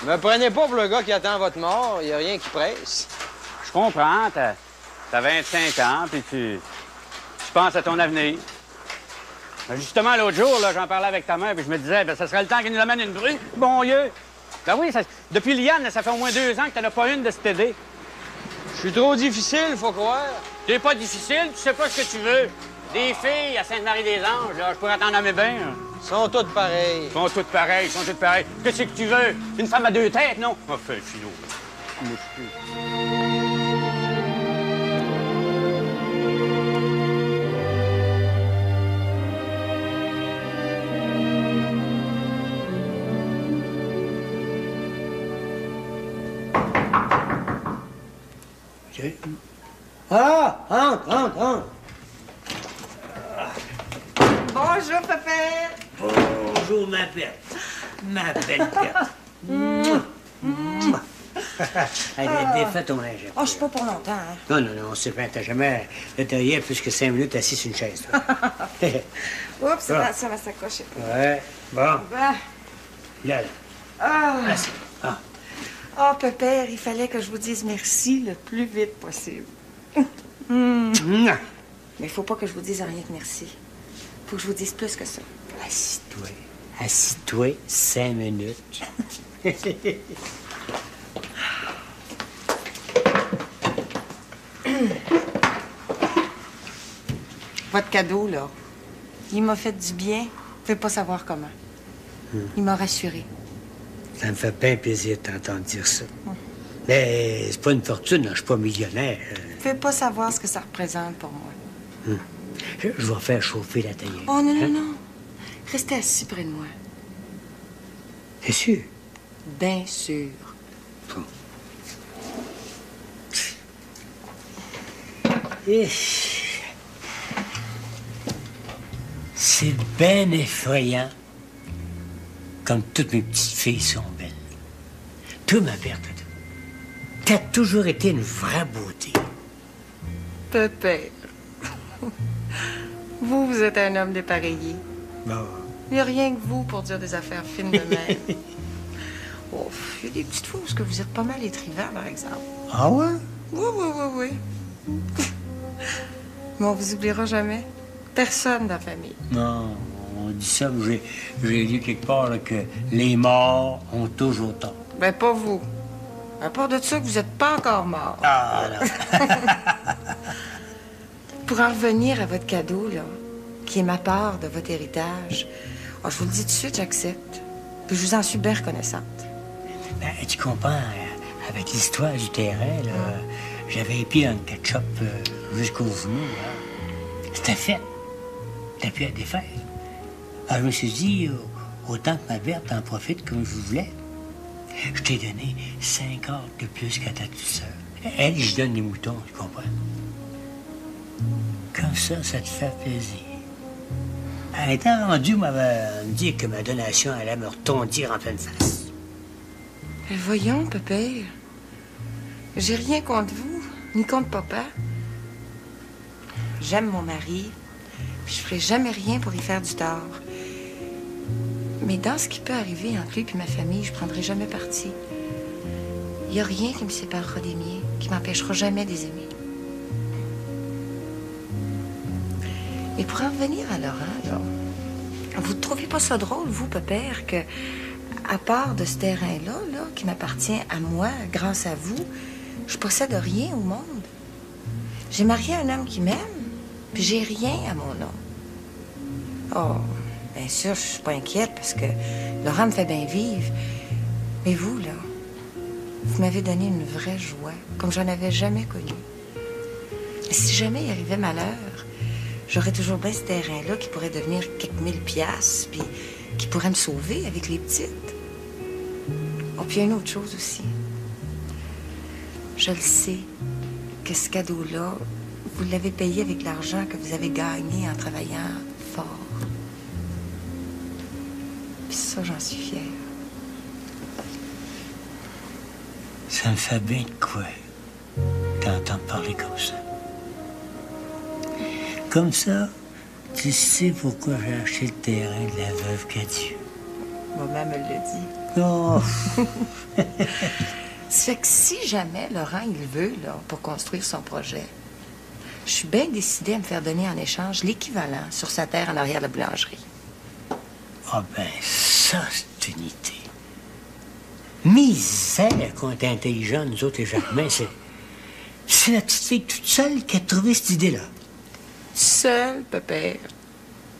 Me prenez pas pour le gars qui attend votre mort. Il n'y a rien qui presse. Je comprends. T'as 25 ans, puis tu penses à ton avenir. Ben, justement, l'autre jour, là, j'en parlais avec ta mère, puis je me disais, ben, ça serait le temps qu'il nous amène une bru. Bon Dieu! Ben oui, depuis Liane, ça fait au moins 2 ans que t'en as pas une de cette idée. Je suis trop difficile, faut croire. T'es pas difficile, tu sais pas ce que tu veux. Des filles à Sainte-Marie-des-Anges, là, je pourrais t'en nommer bien. Sont toutes pareilles. Sont toutes pareilles. Qu'est-ce que tu veux? Une femme à 2 têtes, non? Ah, fais le filou. Ah! Entre! Bonjour, papa. Bonjour, ma belle. Ma belle perte. Allez, défais ton linge. Oh, je suis pas pour longtemps, hein. Non, c'est bien. T'as jamais nettoyé plus que 5 minutes assis sur une chaise, toi. Oups, ça va s'accrocher. Ouais, bon. Ben. Là. Ah. Assis. Ah. Oh, pépère, il fallait que je vous dise merci le plus vite possible. Non. Mais il faut pas que je vous dise rien que merci. Faut que je vous dise plus que ça. Assis-toi 5 minutes. Votre cadeau, là, il m'a fait du bien. Vous pouvez pas savoir comment. Il m'a rassuré. Ça me fait bien plaisir de t'entendre dire ça. Mais c'est pas une fortune, là. Je suis pas millionnaire. Vous pouvez pas savoir ce que ça représente pour moi. Je vais faire chauffer la taille. Oh non, non, non. Restez assis près de moi. C'est sûr? Bien sûr. Bon. Et... C'est bien effrayant, comme toutes mes petites filles sont belles. Toi, ma Berthe, t'as toujours été une vraie beauté. Pépère. Vous êtes un homme dépareillé. Bon. Il n'y a rien que vous pour dire des affaires fines de même. Oh, il y a des petites fois où vous êtes pas mal étrivant, par exemple. Ah ouais? Oui, oui, oui, oui. Mais on vous oubliera jamais. Personne dans la famille. Non, on dit ça, mais j'ai lu quelque part là, que les morts ont toujours tort. Ben, pas vous. À part de ça, que vous n'êtes pas encore mort. Ah, non. Pour en revenir à votre cadeau, là, qui est ma part de votre héritage, oh, je vous le dis tout de suite, j'accepte. Puis je vous en suis bien reconnaissante. Ben, tu comprends, avec l'histoire du terrain, là, j'avais les pieds en ketchup jusqu'au genou. C'était fait. C'était plus à défaire. Alors, je me suis dit, autant que ma Berthe en profite comme je voulais. Je t'ai donné 5 heures de plus qu'à ta toute seule. Elle, je donne les moutons, tu comprends? Comme ça te fait plaisir. En étant rendu, m'avait dit que ma donation allait me retondir en pleine face. Mais voyons, pépère. J'ai rien contre vous, ni contre papa. J'aime mon mari, puis je ferai jamais rien pour y faire du tort. Mais dans ce qui peut arriver entre lui et ma famille, je prendrai jamais parti. Il n'y a rien qui me séparera des miens, qui m'empêchera jamais de les aimer. Et pour en revenir à Laurent, là, vous ne trouvez pas ça drôle, vous, pépère, que, à part de ce terrain-là, là, qui m'appartient à moi, grâce à vous, je possède rien au monde? J'ai marié un homme qui m'aime, puis j'ai rien à mon nom. Oh, bien sûr, je suis pas inquiète parce que Laurent me fait bien vivre. Mais vous, là, vous m'avez donné une vraie joie, comme j'en avais jamais connue. Et si jamais il arrivait malheur, j'aurais toujours bien ce terrain-là qui pourrait devenir quelques 1000 piastres, puis qui pourrait me sauver avec les petites. Oh, puis il y a une autre chose aussi. Je le sais que ce cadeau-là, vous l'avez payé avec l'argent que vous avez gagné en travaillant fort. Puis ça, j'en suis fière. Ça me fait bien de quoi t'entendre parler comme ça. Comme ça, tu sais pourquoi j'ai acheté le terrain de la veuve Cadieux. Maman me l'a dit. Oh! Ça fait que si jamais Laurent, il veut, là, pour construire son projet, je suis bien décidée à me faire donner en échange l'équivalent sur sa terre en arrière de la boulangerie. Ah ben, ça, c'est une idée. Misère qu'on est intelligents, nous autres, les Jacquemins, c'est la petite fille toute seule qui a trouvé cette idée-là. Seul, pépère.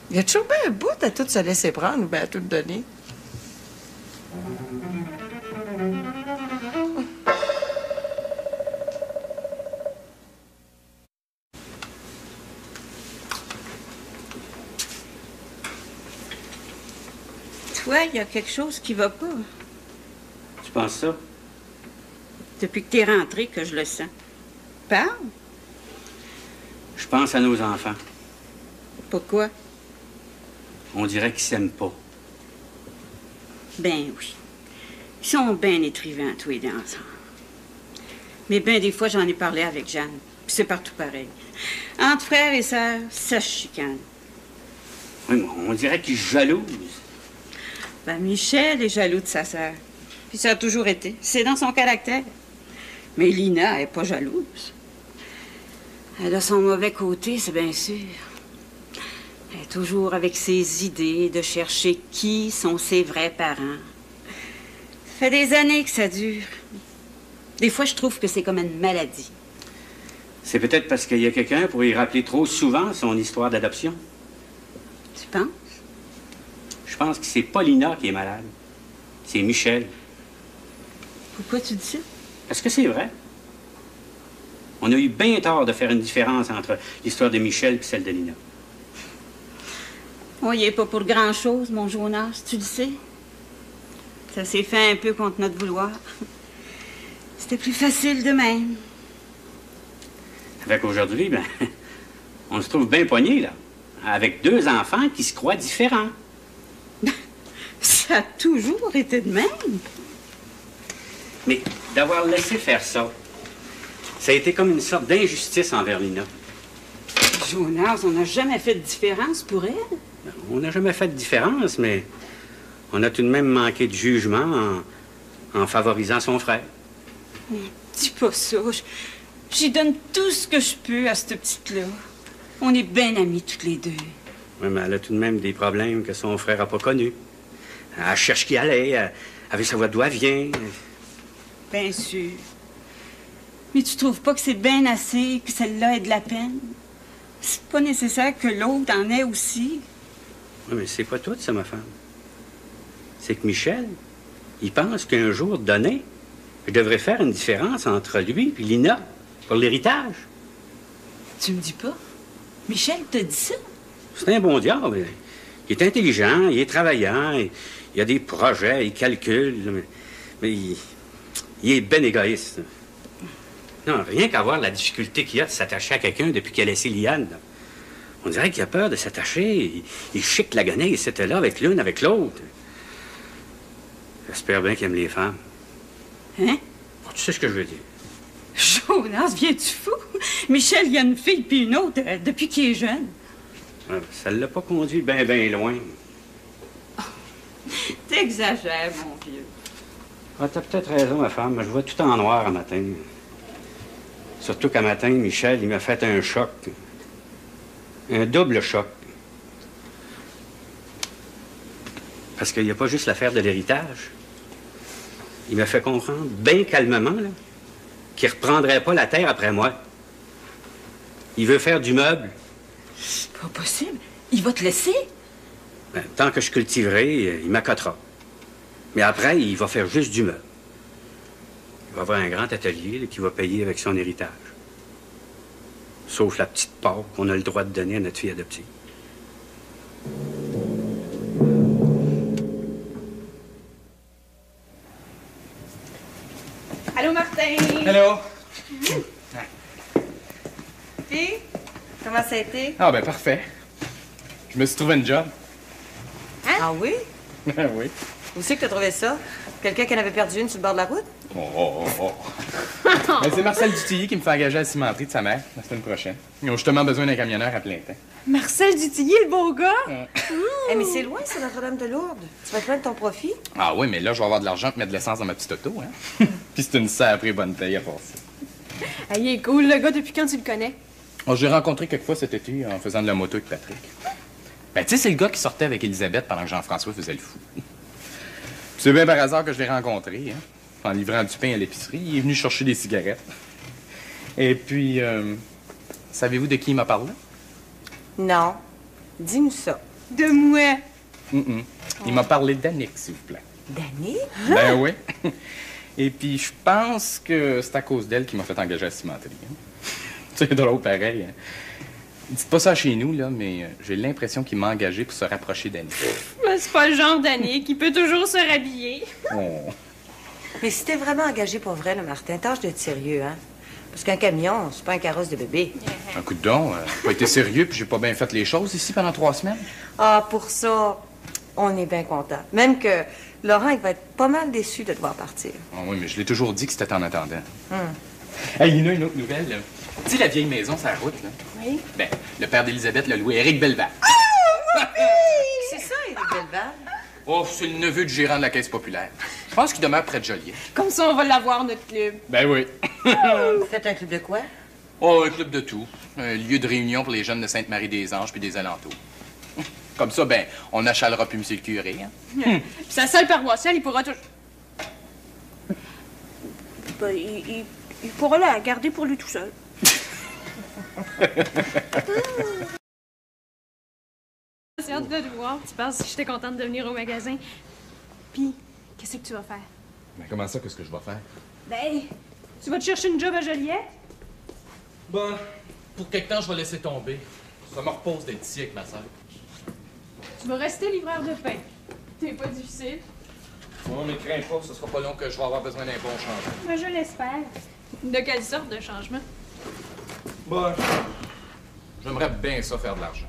Il y a toujours bien un bout à tout se laisser prendre ou bien à tout donner. Toi, il y a quelque chose qui va pas. Tu penses ça? Depuis que t'es rentré, que je le sens. Parle. Je pense à nos enfants. Pourquoi? On dirait qu'ils s'aiment pas. Ben oui. Ils sont bien étrivants, tous les deux ensemble. Mais ben des fois, j'en ai parlé avec Jeanne. Puis c'est partout pareil. Entre frères et sœurs, ça se chicane. Oui, mais on dirait qu'ils se jalousent. Ben Michel est jaloux de sa sœur. Puis ça a toujours été. C'est dans son caractère. Mais Lina, elle n'est pas jalouse. Elle a son mauvais côté, c'est bien sûr. Elle est toujours avec ses idées de chercher qui sont ses vrais parents. Ça fait des années que ça dure. Des fois, je trouve que c'est comme une maladie. C'est peut-être parce qu'il y a quelqu'un pour y rappeler trop souvent son histoire d'adoption. Tu penses? Je pense que c'est pas Lina qui est malade. C'est Michel. Pourquoi tu dis ça? Est-ce que c'est vrai? On a eu bien tort de faire une différence entre l'histoire de Michel et celle de Lina. On y est pas pour grand-chose, mon Jonas, tu le sais. Ça s'est fait un peu contre notre vouloir. C'était plus facile de même. Fait qu'aujourd'hui, ben, on se trouve bien poignés, là, avec deux enfants qui se croient différents. Ça a toujours été de même. Mais d'avoir laissé faire ça, ça a été comme une sorte d'injustice envers Lina. Jonas, on n'a jamais fait de différence pour elle. On n'a jamais fait de différence, mais on a tout de même manqué de jugement en favorisant son frère. Dis pas ça. J'y donne tout ce que je peux à cette petite-là. On est bien amis toutes les deux. Oui, mais elle a tout de même des problèmes que son frère n'a pas connus. Elle cherche qui allait, avec sa voix d'où elle vient. Bien sûr. Mais tu trouves pas que c'est bien assez que celle-là ait de la peine? C'est pas nécessaire que l'autre en ait aussi. Oui, mais c'est pas tout, ça, ma femme. C'est que Michel, il pense qu'un jour donné, je devrais faire une différence entre lui et Lina pour l'héritage. Tu me dis pas? Michel t'a dit ça? C'est un bon diable. Il est intelligent, il est travaillant, il a des projets, il calcule, mais il est ben égoïste. Non, rien qu'à voir la difficulté qu'il a de s'attacher à quelqu'un depuis qu'il a laissé Liane. Là. On dirait qu'il a peur de s'attacher. Il chique la gonnaie, il s'était là avec l'une, avec l'autre. J'espère bien qu'il aime les femmes. Hein? Oh, tu sais ce que je veux dire. Jonas, viens-tu fou? Michel, il y a une fille puis une autre depuis qu'il est jeune. Ouais, ça ne l'a pas conduit bien, bien loin. T'exagères, mon vieux. Ah, t'as peut-être raison, ma femme, mais je vois tout en noir un matin. Surtout qu'un matin, Michel, il m'a fait un choc. Un double choc. Parce qu'il n'y a pas juste l'affaire de l'héritage. Il m'a fait comprendre, bien calmement, là, qu'il ne reprendrait pas la terre après moi. Il veut faire du meuble. C'est pas possible. Il va te laisser? Ben, tant que je cultiverai, il m'accotera. Mais après, il va faire juste du meuble. Il va avoir un grand atelier là, qui va payer avec son héritage. Sauf la petite part qu'on a le droit de donner à notre fille adoptive. Allô, Martin? Hello! Puis, comment ça a été? Ah, ben parfait. Je me suis trouvé une job. Hein? Ah oui? Oui. Où c'est que t'as trouvé ça? Quelqu'un qui en avait perdu une sur le bord de la route? Oh. Ben, c'est Marcel Dutillier qui me fait engager à la cimenterie de sa mère la semaine prochaine. Ils ont justement besoin d'un camionneur à plein temps. Marcel Dutillier, le beau gars? Eh, mais c'est loin, c'est Notre-Dame-de-Lourdes. Tu vas te plaindre de ton profit? Ah oui, mais là, je vais avoir de l'argent pour mettre de l'essence dans ma petite auto, hein? Puis c'est une sacrée bonne paye à part ça. Ah, il est cool, le gars, depuis quand tu le connais? Oh, j'ai rencontré quelques fois cet été en faisant de la moto avec Patrick. Ben, tu sais, c'est le gars qui sortait avec Elisabeth pendant que Jean-François faisait le fou. C'est bien par hasard que je l'ai rencontré, hein? En livrant du pain à l'épicerie. Il est venu chercher des cigarettes. Et puis, savez-vous de qui il m'a parlé? Non. Dis-nous ça. De moi. Il m'a parlé d'Annick, s'il vous plaît. Danny? Ben oui. Et puis, je pense que c'est à cause d'elle qui m'a fait engager à la cimenterie. Hein? C'est drôle, pareil. Hein? Dites pas ça chez nous, là, mais j'ai l'impression qu'il m'a engagé pour se rapprocher d'Annick. Mais c'est pas le genre d'année qui peut toujours se rhabiller. Oh. Mais si t'es vraiment engagé pour vrai, là, Martin, tâche d'être sérieux, hein? Parce qu'un camion, c'est pas un carrosse de bébé. Un coup de don, j'ai pas été sérieux puis j'ai pas bien fait les choses ici pendant 3 semaines. Ah, pour ça, on est bien content. Même que Laurent, il va être pas mal déçu de devoir partir. Ah oui, mais je l'ai toujours dit que c'était en attendant. Hey, il y en a une autre nouvelle. Là. Tu sais, la vieille maison sur la route, là? Oui? Ben, le père d'Élisabeth l'a loué, Éric Belval. C'est ça, Éric Belval? Oh, c'est le neveu du gérant de la Caisse populaire. Je pense qu'il demeure près de Joliet. Comme ça, on va l'avoir, notre club. Ben oui. Vous faites un club de quoi? Oh, un club de tout. Un lieu de réunion pour les jeunes de Sainte-Marie-des-Anges puis des alentours. Comme ça, ben, on achalera plus monsieur le curé, hein? Puis sa salle paroissiale, il pourra toujours... Ben, il pourra la garder pour lui tout seul. J'ai hâte de te voir. Tu penses que j'étais contente de venir au magasin. Puis, qu'est-ce que tu vas faire? Mais comment ça, qu'est-ce que je vais faire? Ben, Tu vas te chercher une job à Joliette? Bon, pour quelque temps, je vais laisser tomber. Ça me repose d'être ici avec ma sœur. Tu vas rester livreur de pain. T'es pas difficile. Non, mais crains pas, ce sera pas long que je vais avoir besoin d'un bon changement. Mais je l'espère. De quelle sorte de changement? Bon, j'aimerais bien ça faire de l'argent.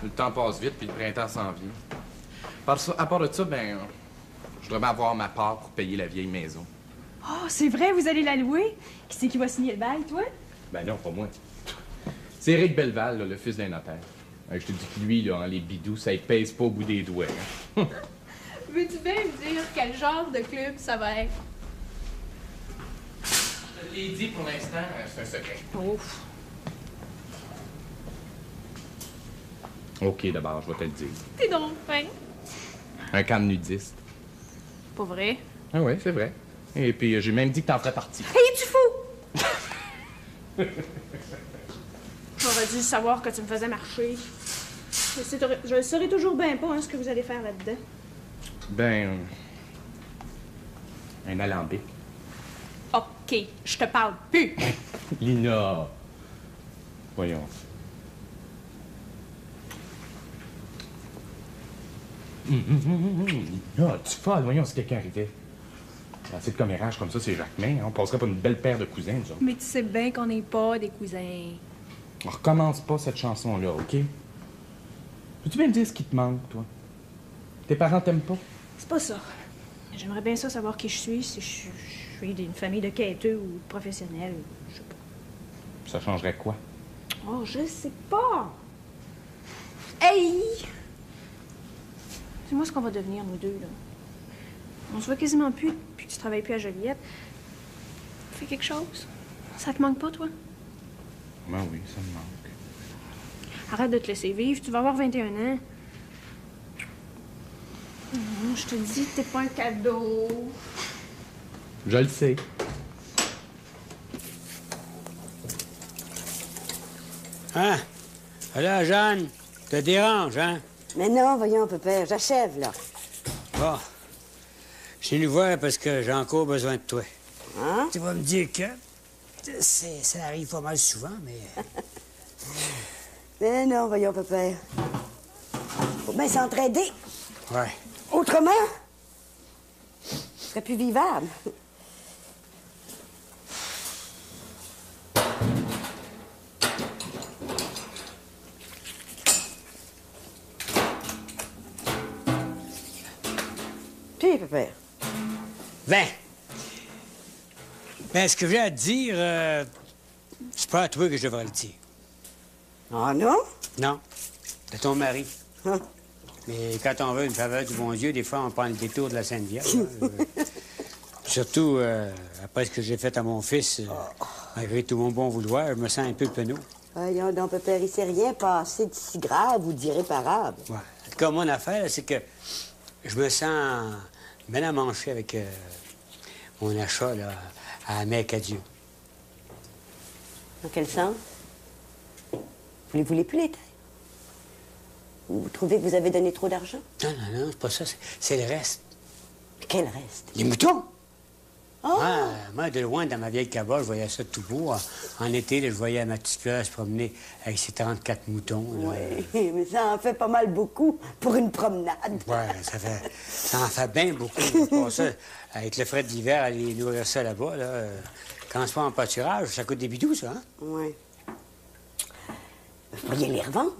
Le temps passe vite, puis le printemps s'en vient. À part de ça, ben, je devrais avoir ma part pour payer la vieille maison. Oh, c'est vrai, vous allez la louer? Qui c'est qui va signer le bail, toi? Ben non, pas moi. C'est Éric Belleval, là, le fils d'un notaire. Je te dis que lui, là, les bidous, ça ne pèse pas au bout des doigts. Hein. Veux-tu bien me dire quel genre de club ça va être? Je te l'ai dit pour l'instant, c'est un secret. Ouf. OK, d'abord, je vais te le dire. T'es donc fin. Un camp de nudistes. Pas vrai? Ah oui, c'est vrai. Et puis, j'ai même dit que t'en ferais partie. Hey, es-tu fou? J'aurais dû savoir que tu me faisais marcher. Je ne saurais toujours bien pas ce que vous allez faire là-dedans. Ben, un alambic. OK, je te parle plus. Lina, voyons. Lina, tu folle, voyons si quelqu'un arrivait. Assez de commérage comme ça, c'est Jacquemin. On passerait pour une belle paire de cousins, nous autres. Mais tu sais bien qu'on n'est pas des cousins. On recommence pas cette chanson-là, OK? Peux-tu bien me dire ce qui te manque, toi? Tes parents t'aiment pas? C'est pas ça. J'aimerais bien ça savoir qui je suis, si je suis d'une famille de quêteux ou de professionnels, je sais pas. Ça changerait quoi? Oh, je sais pas. Hey! Dis-moi ce qu'on va devenir, nous deux, là. On se voit quasiment plus, puis tu travailles plus à Joliette. Fais quelque chose. Ça te manque pas, toi? Ben oui, ça me manque. Arrête de te laisser vivre, tu vas avoir 21 ans. Non, je te dis que t'es pas un cadeau. Je le sais. Hein? Alors, Jeanne, te dérange, hein? Mais non, voyons, pépère, j'achève, là. Bon. Je suis venu voir parce que j'ai encore besoin de toi. Hein? Tu vas me dire que ça arrive pas mal souvent, mais... Mais non, voyons, pépère. Faut bien s'entraider. Ouais. Autrement, ce serait plus vivable. Puis, pépère. Ben, ce que j'ai à te dire, c'est pas à toi que je devrais le dire. Ah non? Non. C'est ton mari. Hein? Mais quand on veut une faveur du bon Dieu, des fois, on prend le détour de la Sainte Vierge. Surtout, après ce que j'ai fait à mon fils, malgré tout mon bon vouloir, je me sens un peu penaud. Voyons donc, pépère, il s'est rien passé de si grave ou d'irréparable. Ouais. En tout cas, mon affaire, c'est que je me sens bien à mancher avec mon achat là, à Mec à Dieu. Dans quel sens? Vous ne voulez plus les terres? Vous trouvez que vous avez donné trop d'argent? Non, non, non, c'est pas ça. C'est le reste. Quel reste? Les moutons! Oh! Moi, de loin, dans ma vieille cabane, je voyais ça tout beau. En été, là, je voyais ma petite fleur se promener avec ses 34 moutons. Oui, mais ça en fait pas mal beaucoup pour une promenade. Ouais, ça en fait bien beaucoup. Pour ça, avec le frais de l'hiver, aller nourrir ça là-bas, là, quand c'est pas en pâturage, ça coûte des bidous, ça, hein? Oui. Vous pourriez les revendre.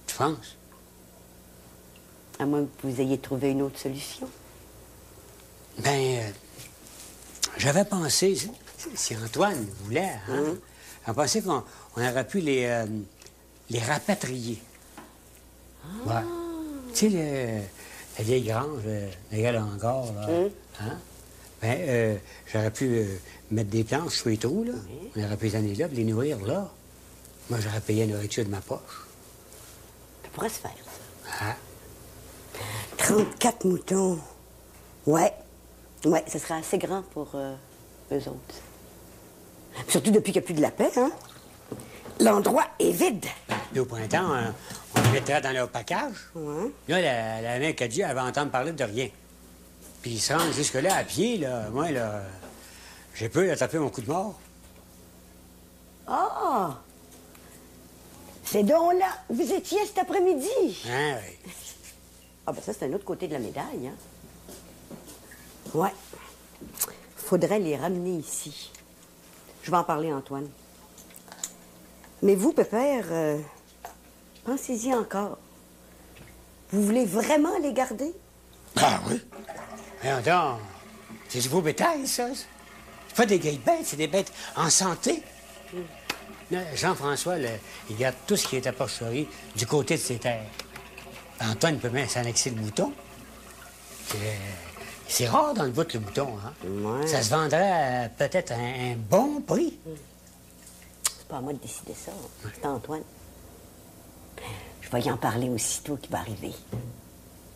Tu penses? À moins que vous ayez trouvé une autre solution. Ben, j'avais pensé, si Antoine voulait, hein, j'avais pensé qu'on aurait pu les rapatrier. Ouais. Tu sais, la vieille grange, la vieille hangar, là, hein? Ben, j'aurais pu mettre des planches sur les trous, là. On aurait pu les amener là, puis les nourrir là. Moi, j'aurais payé la nourriture de ma poche. Ça pourrait se faire, ça. Ah. 34 moutons. Ouais. Ouais, ça serait assez grand pour eux autres. Surtout depuis qu'il n'y a plus de lapin, hein? L'endroit est vide. Puis au printemps, on les mettrait dans leur package. Ouais. Là, la mec a dit, elle va entendre parler de rien. Puis ils se rendent jusque-là à pied, là. Moi, là, J'ai peur d'attraper mon coup de mort. Ah! C'est donc là. Vous étiez cet après-midi. Hein, oui. Ah, ben ça, c'est un autre côté de la médaille, hein? Ouais. Faudrait les ramener ici. Je vais en parler à Antoine. Mais vous, Pépère, pensez-y encore. Vous voulez vraiment les garder? Ah oui. Mais attends, c'est du beau bétail, ça. C'est pas des vieilles bêtes, c'est des bêtes en santé. Là, Jean-François, il garde tout ce qui est à porcherie du côté de ses terres. Antoine peut même s'annexer le mouton. C'est rare dans le bout, le mouton, hein? Ouais. Ça se vendrait à peut-être un bon prix. C'est pas à moi de décider ça. C'est Antoine. Je vais y en parler aussitôt qu'il va arriver.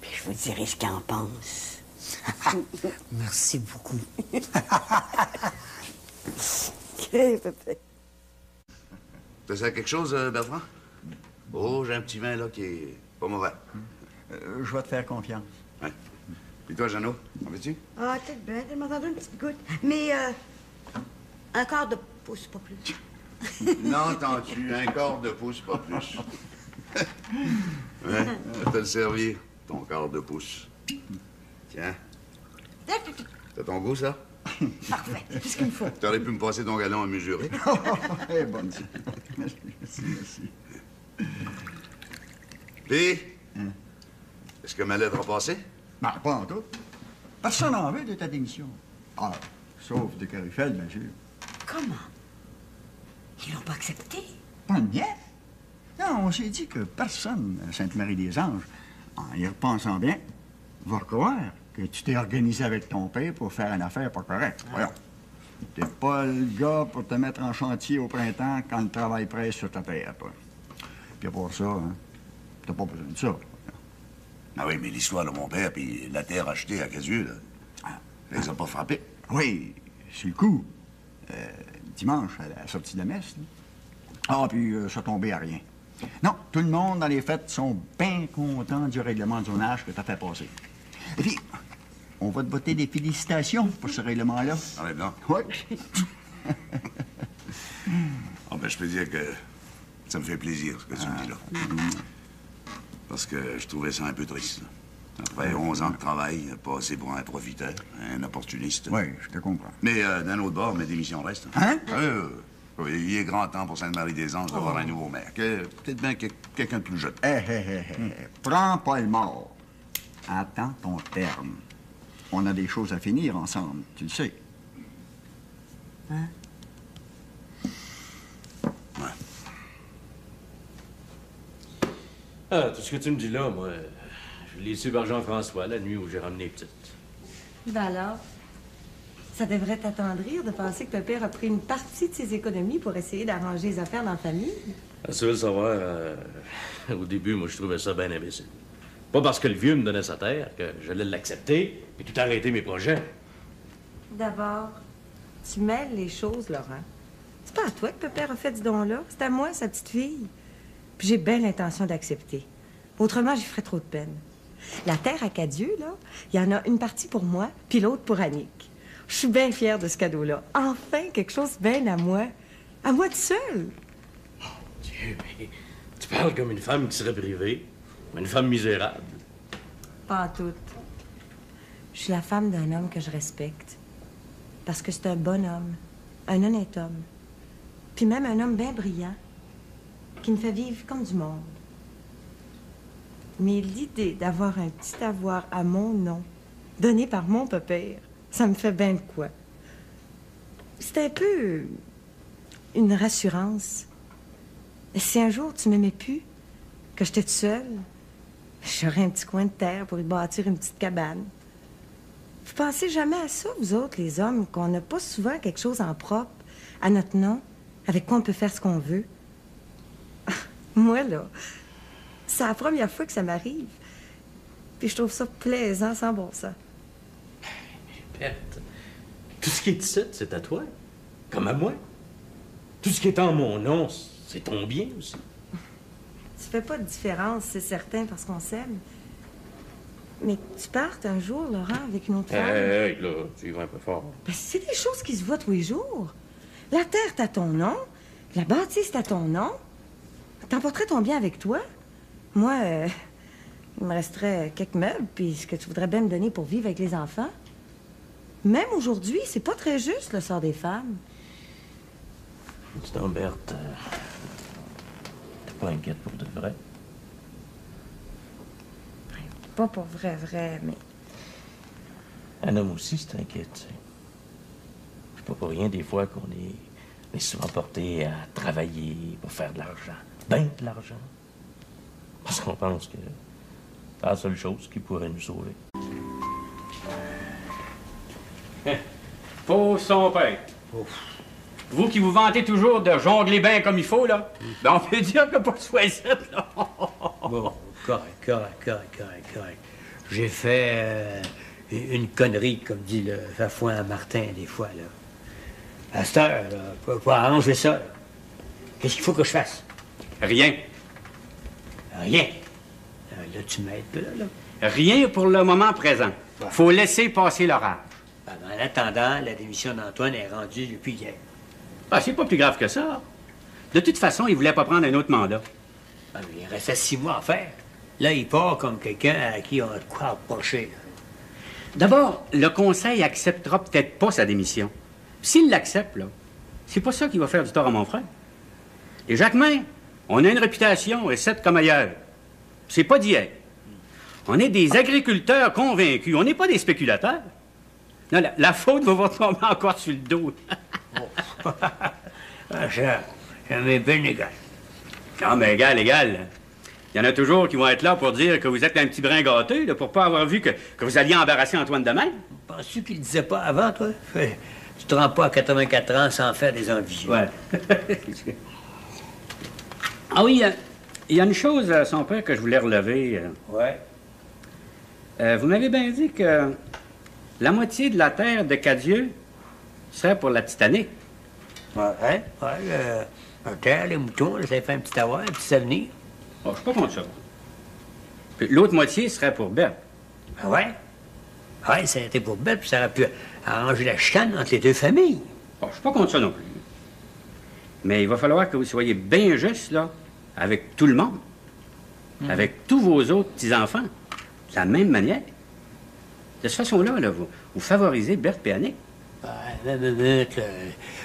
Puis je vous dirai ce qu'il en pense. Merci beaucoup. Pépé. Tu sais quelque chose, Bertrand? Oh, j'ai un petit vin, là, qui est pas mauvais. Je vais te faire confiance. Ouais. Puis toi, Jeannot, en veux-tu? Ah, peut-être bien. Elle m'a entendu une petite goutte. Mais, un quart de pouce, pas plus. N'entends-tu? Un quart de pouce, pas plus. Ouais, je vais te le servir, ton quart de pouce. Tiens. T'as ton goût, ça? Parfait, c'est ce qu'il me faut. T'aurais pu me passer ton galon à mesurer. Eh, bonne. Merci. Puis, est-ce que ma lettre a passé? Non, pas en tout. Personne n'en veut de ta démission. Ah, sauf de Carufel, bien sûr. Comment? Ils l'ont pas accepté? Pas de bien. Non, on s'est dit que personne à Sainte-Marie-des-Anges, en y repensant bien, va croire que tu t'es organisé avec ton père pour faire une affaire pas correcte. Voyons. T'es pas le gars pour te mettre en chantier au printemps quand le travail presse sur ta terre, toi. Puis pour ça, hein, t'as pas besoin de ça. Ah oui, mais l'histoire de mon père, puis la terre achetée à Casieux, là, ça les a pas frappés. Oui, sur le coup. Dimanche, à la sortie de la messe. Là. Ah, puis ça tombait à rien. Non, tout le monde dans les fêtes sont bien contents du règlement de zonage que t'as fait passer. Et puis, on va te voter des félicitations pour ce règlement-là. Ah, blanc? Oui. Ah, ben, je peux dire que ça me fait plaisir, ce que tu me dis là. Parce que je trouvais ça un peu triste. Après 11 ans de travail, passer pour un profiteur, un opportuniste. Oui, je te comprends. Mais d'un autre bord, mes démissions restent. Hein? Oui, il est grand temps pour Sainte-Marie-des-Anges d'avoir un nouveau maire. Peut-être bien quelqu'un de plus jeune. Prends pas le mort. Attends ton terme. On a des choses à finir ensemble, tu le sais. Hein? Ouais. Ah, tout ce que tu me dis là, moi, je l'ai su par Jean-François la nuit où j'ai ramené les petites. Ben alors, ça devrait t'attendrir de penser que Pépère a pris une partie de ses économies pour essayer d'arranger les affaires dans la famille. Ah, tu veux le savoir, au début, moi, je trouvais ça bien imbécile. Pas parce que le vieux me donnait sa terre que j'allais l'accepter et tout arrêter mes projets. D'abord, tu mêles les choses, Laurent. C'est pas à toi que Pépère a fait ce don-là, c'est à moi, sa petite fille. Puis j'ai bien l'intention d'accepter. Autrement, j'y ferais trop de peine. La terre à Cadieux, là, il y en a une partie pour moi, puis l'autre pour Annick. Je suis bien fière de ce cadeau-là. Enfin, quelque chose bien à moi. À moi toute seule. Oh, Dieu, mais tu parles comme une femme qui serait privée. Une femme misérable. Pas en tout. Je suis la femme d'un homme que je respecte. Parce que c'est un bon homme. Un honnête homme. Puis même un homme bien brillant. Qui me fait vivre comme du monde. Mais l'idée d'avoir un petit avoir à mon nom, donné par mon pépère, ça me fait bien de quoi. C'est un peu une rassurance. Si un jour tu m'aimais plus, que j'étais toute seule, j'aurais un petit coin de terre pour y bâtir une petite cabane. Vous pensez jamais à ça, vous autres, les hommes, qu'on n'a pas souvent quelque chose en propre, à notre nom, avec quoi on peut faire ce qu'on veut? Moi, là, c'est la première fois que ça m'arrive. Puis je trouve ça plaisant sans bon sens. Bête, tout ce qui est ici, c'est à toi. Comme à moi. Tout ce qui est en mon nom, c'est ton bien aussi. Tu fais pas de différence, c'est certain, parce qu'on s'aime. Mais tu partes un jour, Laurent, avec une autre femme. Hey, là, tu y vas un peu fort. Ben, c'est des choses qui se voient tous les jours. La terre, c'est à ton nom. La bâtisse, c'est à ton nom. T'emporterais ton bien avec toi. Moi, il me resterait quelques meubles, puis ce que tu voudrais bien me donner pour vivre avec les enfants. Même aujourd'hui, c'est pas très juste, le sort des femmes. Dis donc, Berthe, t'es pas inquiète pour de vrai? Pas pour vrai, mais... Un homme aussi, c'est inquiète, tu sais. C'est pas pour rien, des fois, qu'on est souvent porté à travailler pour faire de l'argent. Ben de l'argent. Parce qu'on pense que c'est la seule chose qui pourrait nous sauver. Pauvre son père. Vous qui vous vantez toujours de jongler bien comme il faut, là, ben on peut dire que pour soi ça, là. Bon, correct. J'ai fait une connerie, comme dit le Fafouin à Martin, des fois, là. À cette heure, là, pour arranger ça, là. Qu'est-ce qu'il faut que je fasse? Rien. Rien. Là, tu m'aides, là. Rien pour le moment présent. Faut laisser passer l'orage. En attendant, la démission d'Antoine est rendue depuis hier. Ah, c'est pas plus grave que ça. De toute façon, il voulait pas prendre un autre mandat. Ah, mais il restait 6 mois à faire. Là, il part comme quelqu'un à qui on a de quoi reprocher. D'abord, le conseil acceptera peut-être pas sa démission. S'il l'accepte, là, c'est pas ça qui va faire du tort à mon frère. Et Jacquemin, on a une réputation, et c'est comme ailleurs. C'est pas d'hier. On est des agriculteurs convaincus. On n'est pas des spéculateurs. Non, la faute va vous tomber encore sur le dos. Ça m'est bien égal. Non, mais égal. Il y en a toujours qui vont être là pour dire que vous êtes un petit brin gâteux, là, pour pas avoir vu que vous alliez embarrasser Antoine de même. Penses-tu qu'il le disait pas avant, toi? Tu te rends pas à 84 ans sans faire des envies. Ouais. Ah oui, il y a une chose, son père, que je voulais relever. Ouais. Vous m'avez bien dit que la moitié de la terre de Cadieux serait pour la Titanic. Ouais. La terre, les moutons, là, ça fait un petit avoir, un petit avenir. Oh, je suis pas contre ça. Puis l'autre moitié serait pour Berthe. Ah ouais? Ouais, ça a été pour Berthe, puis ça aurait pu arranger la chicane entre les deux familles. Oh, je suis pas contre ça non plus. Mais il va falloir que vous soyez bien juste, là, avec tout le monde. Avec tous vos autres petits-enfants. De la même manière. De cette façon-là, là, vous favorisez Berthe et Annick.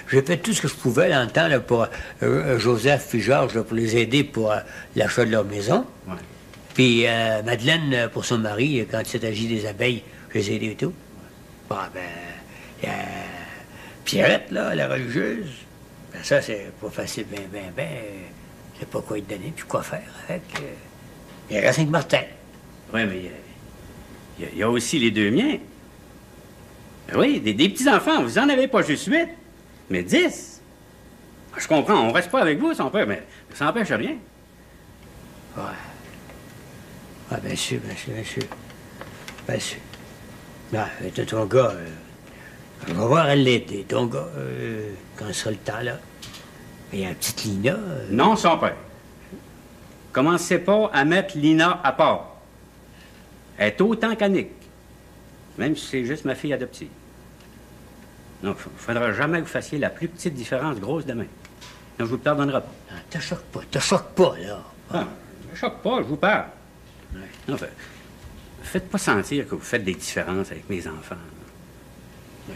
J'ai fait tout ce que je pouvais dans le temps là, pour Joseph et Georges là, pour les aider pour l'achat de leur maison. Ouais. Puis Madeleine pour son mari, quand il s'est agi des abeilles, je les ai aidés et tout. Bon, il y a Pierrette, là, la religieuse. Ben, ça, c'est pas facile, ben. Je sais pas quoi lui donner, puis quoi faire avec. Il reste avec Martin. Oui, mais il y a aussi les deux miens. Oui, des petits-enfants, vous en avez pas juste 8, mais 10. Je comprends, on reste pas avec vous, son père, mais ça n'empêche rien. Ouais. Ah, bien sûr. Non, ton gars, on va voir à l'aider, ton gars, quand il sera le temps, là. Mais il y a une petite Lina. Non, son père. Commencez pas à mettre Lina à part. Elle est autant qu'Annick. Même si c'est juste ma fille adoptive. Donc, il ne faudra jamais que vous fassiez la plus petite différence grosse demain. Donc, je vous le pardonnerai pas. Ah, te choque pas, là. Ah, je choque pas, je vous parle. Ouais. Non, faites pas sentir que vous faites des différences avec mes enfants. Ouais.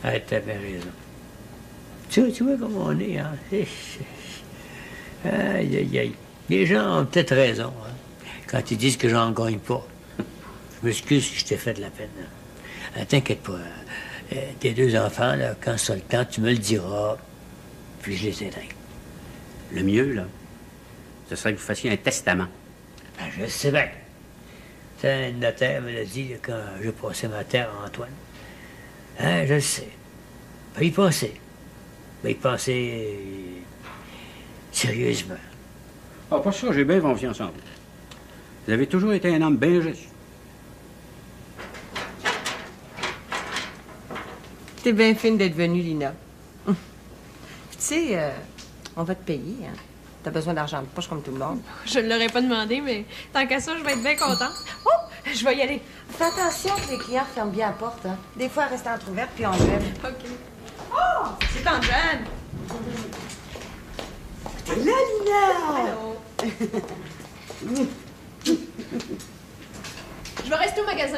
Ah, t'as bien raison. Tu vois comment on est, hein? Aïe. Les gens ont peut-être raison, hein, quand ils disent que j'en gagne pas. Je m'excuse si je t'ai fait de la peine. T'inquiète pas. Tes 2 enfants, là, quand ça le temps, tu me le diras, puis je les aiderai. Le mieux, là, ce serait que vous fassiez un testament. Ben, je sais bien. Le notaire me l'a dit là, quand j'ai passé ma terre à Antoine. Hein, je le sais. Ben, il pensait sérieusement. Ah, pas ça, j'ai bien confiance en vous. Vous avez toujours été un homme bien juste. T'es bien fine d'être venue, Lina. Puis tu sais, on va te payer, hein. T'as besoin d'argent de poche comme tout le monde. Je ne l'aurais pas demandé, mais tant qu'à ça, je vais être bien contente. Oh! Je vais y aller. Fais attention que les clients ferment bien la porte, hein. Des fois, elle reste entrouverte, puis on gêne. OK. Oh! C'est Antoine! T'es là, Lina! Allô? Je vais rester au magasin.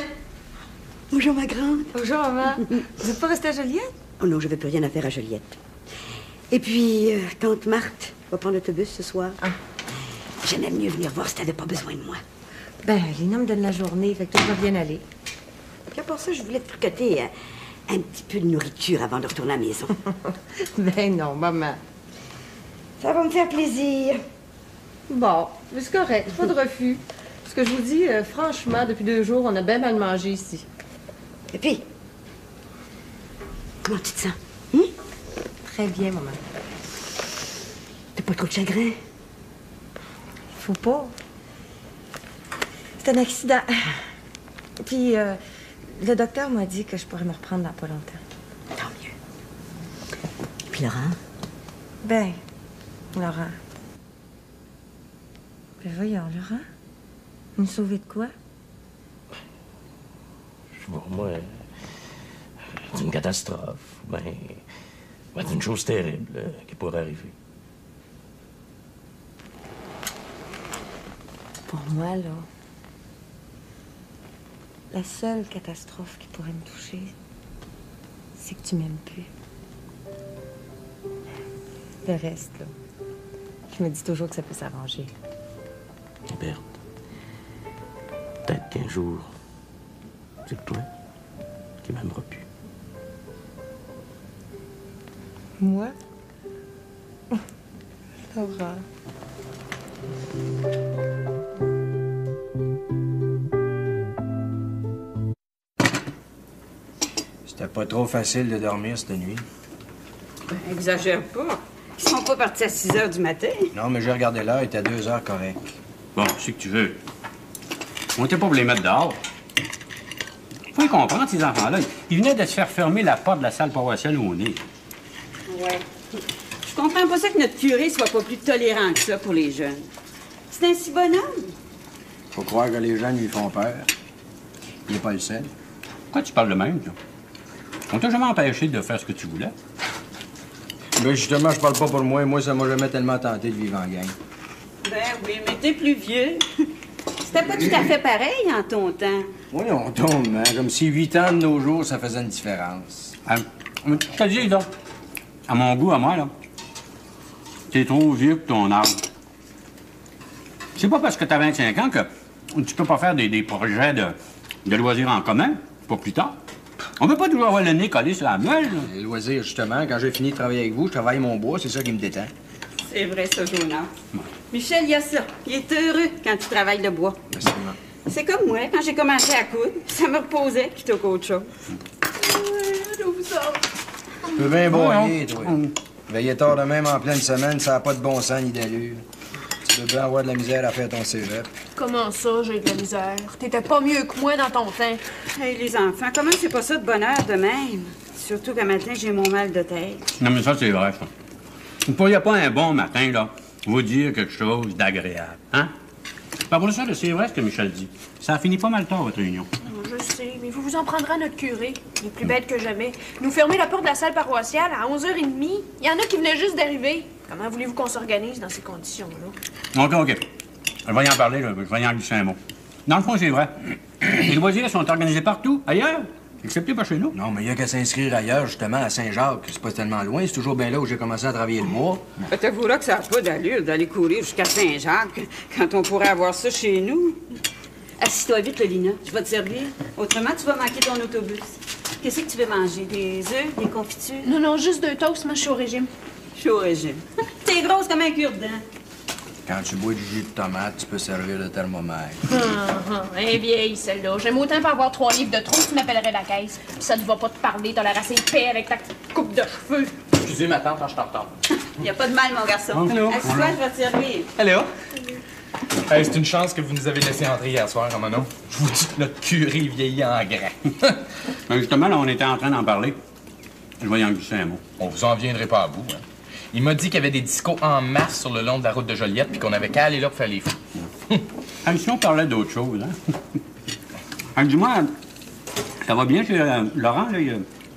Bonjour, ma grande. Bonjour, maman. Vous n'êtes pas restée à Joliette? Oh non, je n'avais plus rien à faire à Joliette. Et puis, tante Marthe va prendre l'autobus ce soir. Ah. J'aimais mieux venir voir si t'avais pas besoin de moi. Ben, Lina me donne la journée, fait que tout va bien aller. Puis à part ça, je voulais te tricoter un petit peu de nourriture avant de retourner à la maison. Ben non, maman. Ça va me faire plaisir. Bon, mais c'est correct, pas de refus. Ce que je vous dis, franchement, depuis 2 jours, on a bien mal mangé ici. Et puis, comment tu te sens? Très bien, maman. T'as pas trop de chagrin? Faut pas. C'est un accident. Puis, le docteur m'a dit que je pourrais me reprendre dans pas longtemps. Tant mieux. Puis Laurent? Ben, Laurent. Ben voyons, Laurent. Nous sauver de quoi? Pour moi, d'une catastrophe, ben, d'une chose terrible qui pourrait arriver. Pour moi, là, la seule catastrophe qui pourrait me toucher, c'est que tu m'aimes plus. Le reste, là, je me dis toujours que ça peut s'arranger. Berthe, peut-être qu'un jour, c'est toi qui m'aimeras plus. Moi? Laura. C'était pas trop facile de dormir cette nuit. Ben, exagère pas. Ils sont pas partis à 6 heures du matin. Non, mais j'ai regardé l'heure, il était 2 heures correct. Bon, je sais que tu veux. On était pas pour les mettre dehors. Faut y comprendre, ces enfants-là. Ils venaient de se faire fermer la porte de la salle paroissiale au nez. Ouais. Je comprends pas ça que notre curé soit pas plus tolérant que ça pour les jeunes. C'est un si bon homme. Faut croire que les jeunes lui font peur. Il est pas le seul. Pourquoi tu parles de même, toi? On t'a jamais empêché de faire ce que tu voulais. Ben justement, je parle pas pour moi. Moi, ça m'a jamais tellement tenté de vivre en gang. Ben oui, mais t'es plus vieux. C'était pas tout à fait pareil en ton temps. Oui, on tombe, hein? Comme si 8 ans de nos jours, ça faisait une différence. Je te dis, là, à mon goût, à moi, là, t'es trop vieux pour ton âge. C'est pas parce que t'as 25 ans que tu peux pas faire des projets de loisirs en commun pour plus tard. On peut pas toujours avoir le nez collé sur la meule. Les loisirs, justement, quand j'ai fini de travailler avec vous, je travaille mon bois, c'est ça qui me détend. C'est vrai, ça, Jonas. Michel, il y a ça. Il est heureux quand tu travailles le bois. Merci, maman. C'est comme moi, quand j'ai commencé à coudre, ça me reposait plutôt qu'autre chose. Tu peux bien broyer, toi. Veiller tard de même en pleine semaine, ça n'a pas de bon sens ni d'allure. Tu peux bien avoir de la misère à faire ton cégep. Comment ça, j'ai de la misère? T'étais pas mieux que moi dans ton temps. Hey, les enfants, comment c'est pas ça de bonheur de même? Surtout qu'un matin, j'ai mon mal de tête. Non, mais ça, c'est vrai, ça. Vous ne pourriez pas un bon matin, là, vous dire quelque chose d'agréable, hein? Ben, pour ça, c'est vrai ce que Michel dit. Ça a fini pas mal tard, votre réunion. Je sais, mais vous vous en prendrez à notre curé. Il est plus bête que jamais. Nous fermer la porte de la salle paroissiale à 11h30. Il y en a qui venaient juste d'arriver. Comment voulez-vous qu'on s'organise dans ces conditions-là? OK. Je vais y en parler, là. Je vais y en glisser un mot. Dans le fond, c'est vrai. Les loisirs sont organisés partout, ailleurs, excepté pas chez nous. Non, mais il y a qu'à s'inscrire ailleurs, justement, à Saint-Jacques. C'est pas tellement loin. C'est toujours bien là où j'ai commencé à travailler le bois. T'avoueras que ça n'a pas d'allure d'aller courir jusqu'à Saint-Jacques quand on pourrait avoir ça chez nous. Assis-toi vite, Lina. Je vais te servir. Autrement, tu vas manquer ton autobus. Qu'est-ce que tu veux manger? Des œufs? Des confitures? Non, juste 2 toasts. Moi, je suis au régime. Je suis au régime. T'es grosse comme un cure-dent. Quand tu bois du jus de tomate, tu peux servir le thermomètre. Elle est vieille, celle-là. J'aime autant pas avoir 3 livres de trop si tu m'appellerais la caisse. Puis ça ne va pas te parler, t'as l'air assez épais avec ta petite coupe de cheveux. Excusez ma tante quand je t'en retard. Y a pas de mal, mon garçon. Allô? Assis-toi, je vais te servir. Allô? Hey, c'est une chance que vous nous avez laissé entrer hier soir, Romano. Je vous dis que notre curé vieillit en grand. Ben, justement, là, on était en train d'en parler. Je vais y en glisser un mot. On vous en viendrait pas à bout, hein. Il m'a dit qu'il y avait des discos en masse sur le long de la route de Joliette, puis qu'on avait qu'à aller là pour faire les fous. Si on parlait d'autre chose, hein? Dis-moi, ça va bien chez Laurent, là? Il a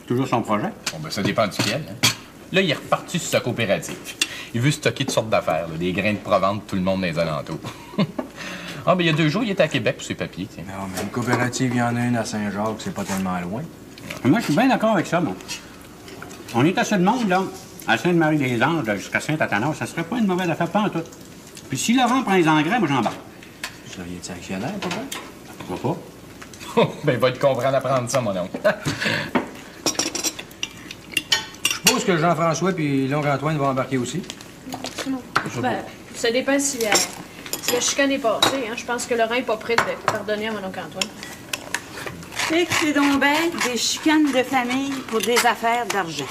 toujours son projet? Bon, ben, ça dépend duquel. Hein. Là, il est reparti sur sa coopérative. Il veut stocker toutes sortes d'affaires, là, des grains de Provence de tout le monde dans les alentours. Ah, ben, il y a 2 jours, il était à Québec pour ses papiers. Tiens. Non, mais une coopérative, il y en a une à Saint-Jacques, c'est pas tellement loin. Moi, je suis bien d'accord avec ça, moi. On est assez de monde, là, à Sainte-Marie-des-Anges jusqu'à Saint-Athanas. Ça serait pas une mauvaise affaire, pas en tout. Puis si Laurent prend les engrais, moi, j'embarque. Vous seriez actionnaire, papa? Pourquoi pas? Ben, il va être comprendre à prendre ça, mon oncle. Je suppose que Jean-François puis l'oncle Antoine vont embarquer aussi. Ben, ça dépend si la chicane est passée. Hein. Je pense que Laurent est pas prêt de pardonner à mon oncle Antoine. Fait que c'est donc ben des chicanes de famille pour des affaires d'argent.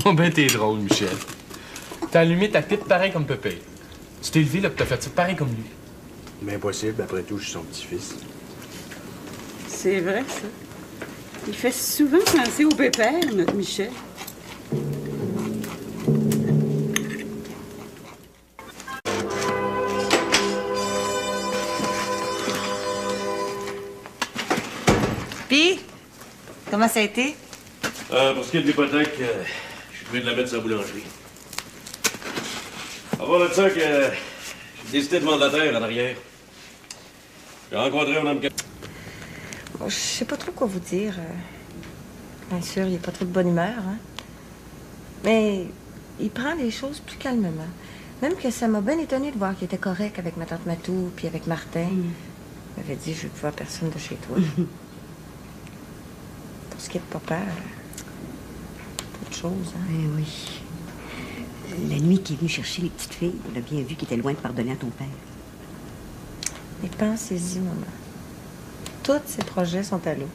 Oh, ben, t'es drôle, Michel. T'as allumé ta pipe pareil comme Pépé. Tu t'es levé, là, pis t'as fait ça pareil comme lui. Mais impossible, après tout, je suis son petit-fils. C'est vrai, ça. Il fait souvent penser au pépère, notre Michel. Puis, comment ça a été? Pour ce qui est de l'hypothèque, je suis prêt de la mettre sur la boulangerie. À part de ça que j'ai décidé de vendre la terre en arrière. J'ai rencontré un homme qui... Bon, je sais pas trop quoi vous dire. Bien sûr, il est pas trop de bonne humeur, hein. Mais il prend les choses plus calmement. Même que ça m'a bien étonné de voir qu'il était correct avec ma tante Matou puis avec Martin. Il m'avait dit, je veux voir personne de chez toi. Pour ce qui est de papa, peu de choses, hein. Oui, oui. La nuit qu'il est venu chercher les petites filles, on a bien vu qu'il était loin de pardonner à ton père. Mais pensez-y, maman. Tous ses projets sont à l'eau.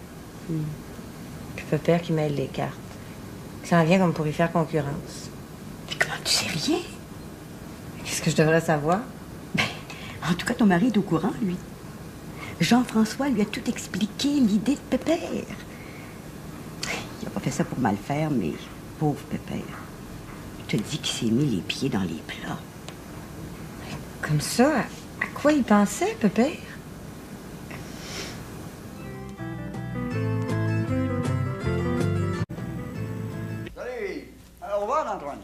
Puis papa qui mêle les cartes. Ça en vient comme pour y faire concurrence. Mais comment tu sais rien? Qu'est-ce que je devrais savoir? Ben, en tout cas, ton mari est au courant, lui. Jean-François lui a tout expliqué, l'idée de Pépère. Il n'a pas fait ça pour mal faire, mais pauvre Pépère. Il te dit qu'il s'est mis les pieds dans les plats. Comme ça, à quoi il pensait, Pépère? Salut! Au revoir, Antoine.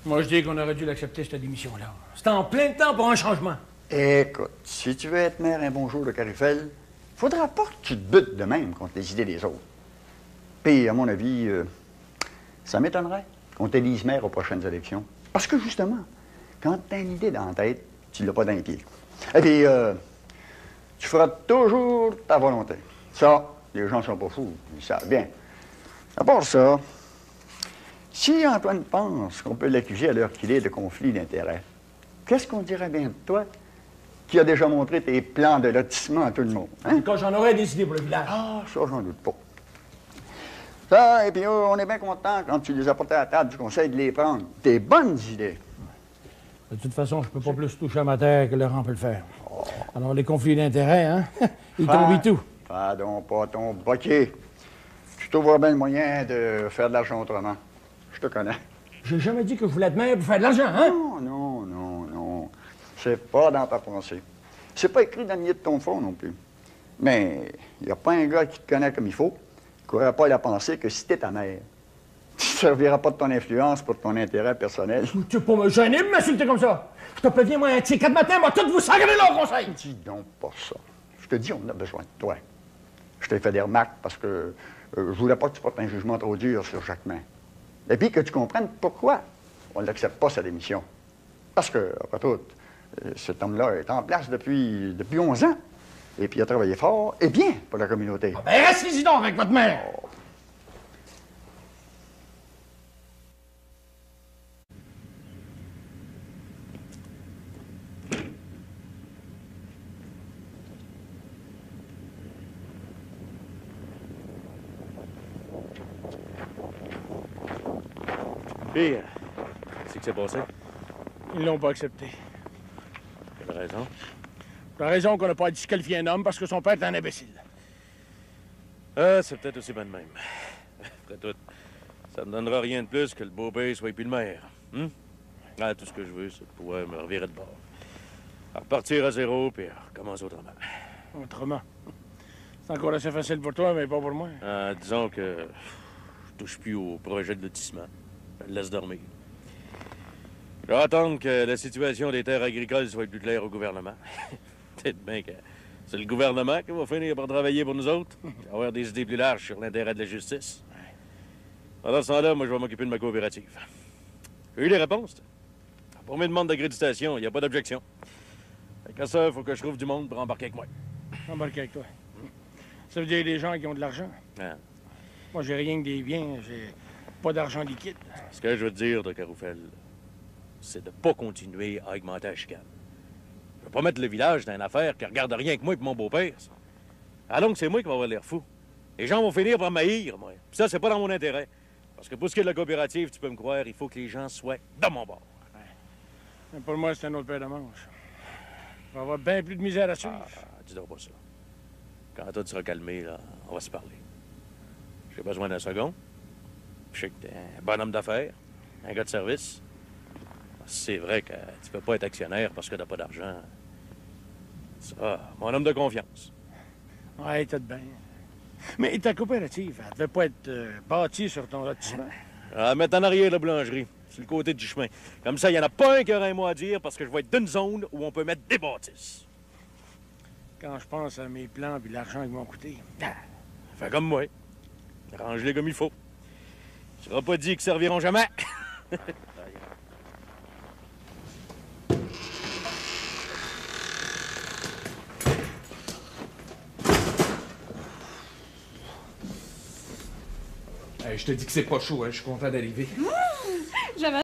Moi, je dis qu'on aurait dû l'accepter, cette démission-là. C'était en plein temps pour un changement. Écoute, si tu veux être maire un bon jour de Carifel, faudra pas que tu te butes de même contre les idées des autres. Puis, à mon avis, ça m'étonnerait qu'on t'élise maire aux prochaines élections. Parce que, justement, quand t'as une idée dans la tête, tu l'as pas dans les pieds. Et puis, tu feras toujours ta volonté. Ça, les gens sont pas fous, ils savent bien. À part ça, si Antoine pense qu'on peut l'accuser à l'heure qu'il est de conflit d'intérêts, qu'est-ce qu'on dirait bien de toi qui a déjà montré tes plans de lotissement à tout le monde? Hein? Quand j'en aurais décidé pour le village. Ah, ça, j'en doute pas. Ça, et puis on est bien content quand tu les as portés à la table du conseil de les prendre. Des bonnes idées. De toute façon, je peux pas plus toucher à ma terre que Laurent peut le faire. Alors, les conflits d'intérêts, hein? Ils tombent tout. Fais donc pas ton boquet. Tu trouveras bien le moyen de faire de l'argent autrement. Je te connais. J'ai jamais dit que je voulais être maire pour faire de l'argent, hein? Non. C'est pas dans ta pensée. C'est pas écrit dans le milieu de ton fond non plus. Mais il n'y a pas un gars qui te connaît comme il faut qui n'aurait pas la pensée que si t'es ta mère, tu ne serviras pas de ton influence pour ton intérêt personnel. Tu peux pas me gêner de m'insulter comme ça. Je te préviens, moi, un de ces 4 matins, moi, tout vous sacrer là au conseil. Dis donc pas ça. Je te dis, on a besoin de toi. Je t'ai fait des remarques parce que je voulais pas que tu portes un jugement trop dur sur Jacquemin. Et puis que tu comprennes pourquoi on n'accepte pas sa démission. Parce que, après tout, cet homme-là est en place depuis 11 ans. Et puis il a travaillé fort et bien pour la communauté. Ah ben, restez-y donc avec votre mère. Oh. Puis, c'est que c'est passé? Ils l'ont pas accepté. Quelle raison? La raison qu'on n'a pas disqualifié un homme parce que son père est un imbécile. Ah, c'est peut-être aussi bien de même. Après tout, ça ne donnera rien de plus que le beau-père soit plus le maire. Ah, tout ce que je veux, c'est de pouvoir me revirer de bord. À repartir à zéro, puis recommencer autrement. Autrement? C'est encore assez facile pour toi, mais pas pour moi. Disons que je touche plus au projet de lotissement. Je le laisse dormir. Je vais attendre que la situation des terres agricoles soit plus claire au gouvernement. Peut-être bien que c'est le gouvernement qui va finir par travailler pour nous autres, et avoir des idées plus larges sur l'intérêt de la justice. Pendant ce temps-là, moi, je vais m'occuper de ma coopérative. J'ai eu les réponses. Pour mes demandes d'accréditation, il n'y a pas d'objection. Fait que ça, il faut que je trouve du monde pour embarquer avec moi. Embarquer avec toi. Ça veut dire des gens qui ont de l'argent. Ah. Moi, j'ai rien que des biens, j'ai pas d'argent liquide. Ce que je veux te dire, de Caroufel, c'est de pas continuer à augmenter la chicane. Je veux pas mettre le village dans une affaire qui regarde rien que moi et mon beau-père. Ça. Alors que c'est moi qui va avoir l'air fou. Les gens vont finir par m'haïr, moi. Puis ça, c'est pas dans mon intérêt. Parce que pour ce qui est de la coopérative, tu peux me croire, il faut que les gens soient de mon bord. Ouais. Pour moi, c'est un autre paire de manches. On va avoir bien plus de misère à suivre. Dis donc pas ça. Quand tout sera calmé, là, on va se parler. J'ai besoin d'un second. Je sais que t'es un bon homme d'affaires, un gars de service. C'est vrai que tu peux pas être actionnaire parce que t'as pas d'argent. Ça, mon homme de confiance. Ouais, t'as de bien. Mais ta coopérative, elle devait pas être bâtie sur ton lotissement. Mettre en arrière la boulangerie, sur le côté du chemin. Comme ça, il n'y en a pas un qui aura un mot à dire parce que je vais être d'une zone où on peut mettre des bâtisses. Quand je pense à mes plans et l'argent qu'ils m'ont coûté. Fais comme moi. Range-les comme il faut. Tu seras pas dit qu'ils serviront jamais. Je te dis que c'est pas chaud, hein. Je suis content d'arriver. J'avais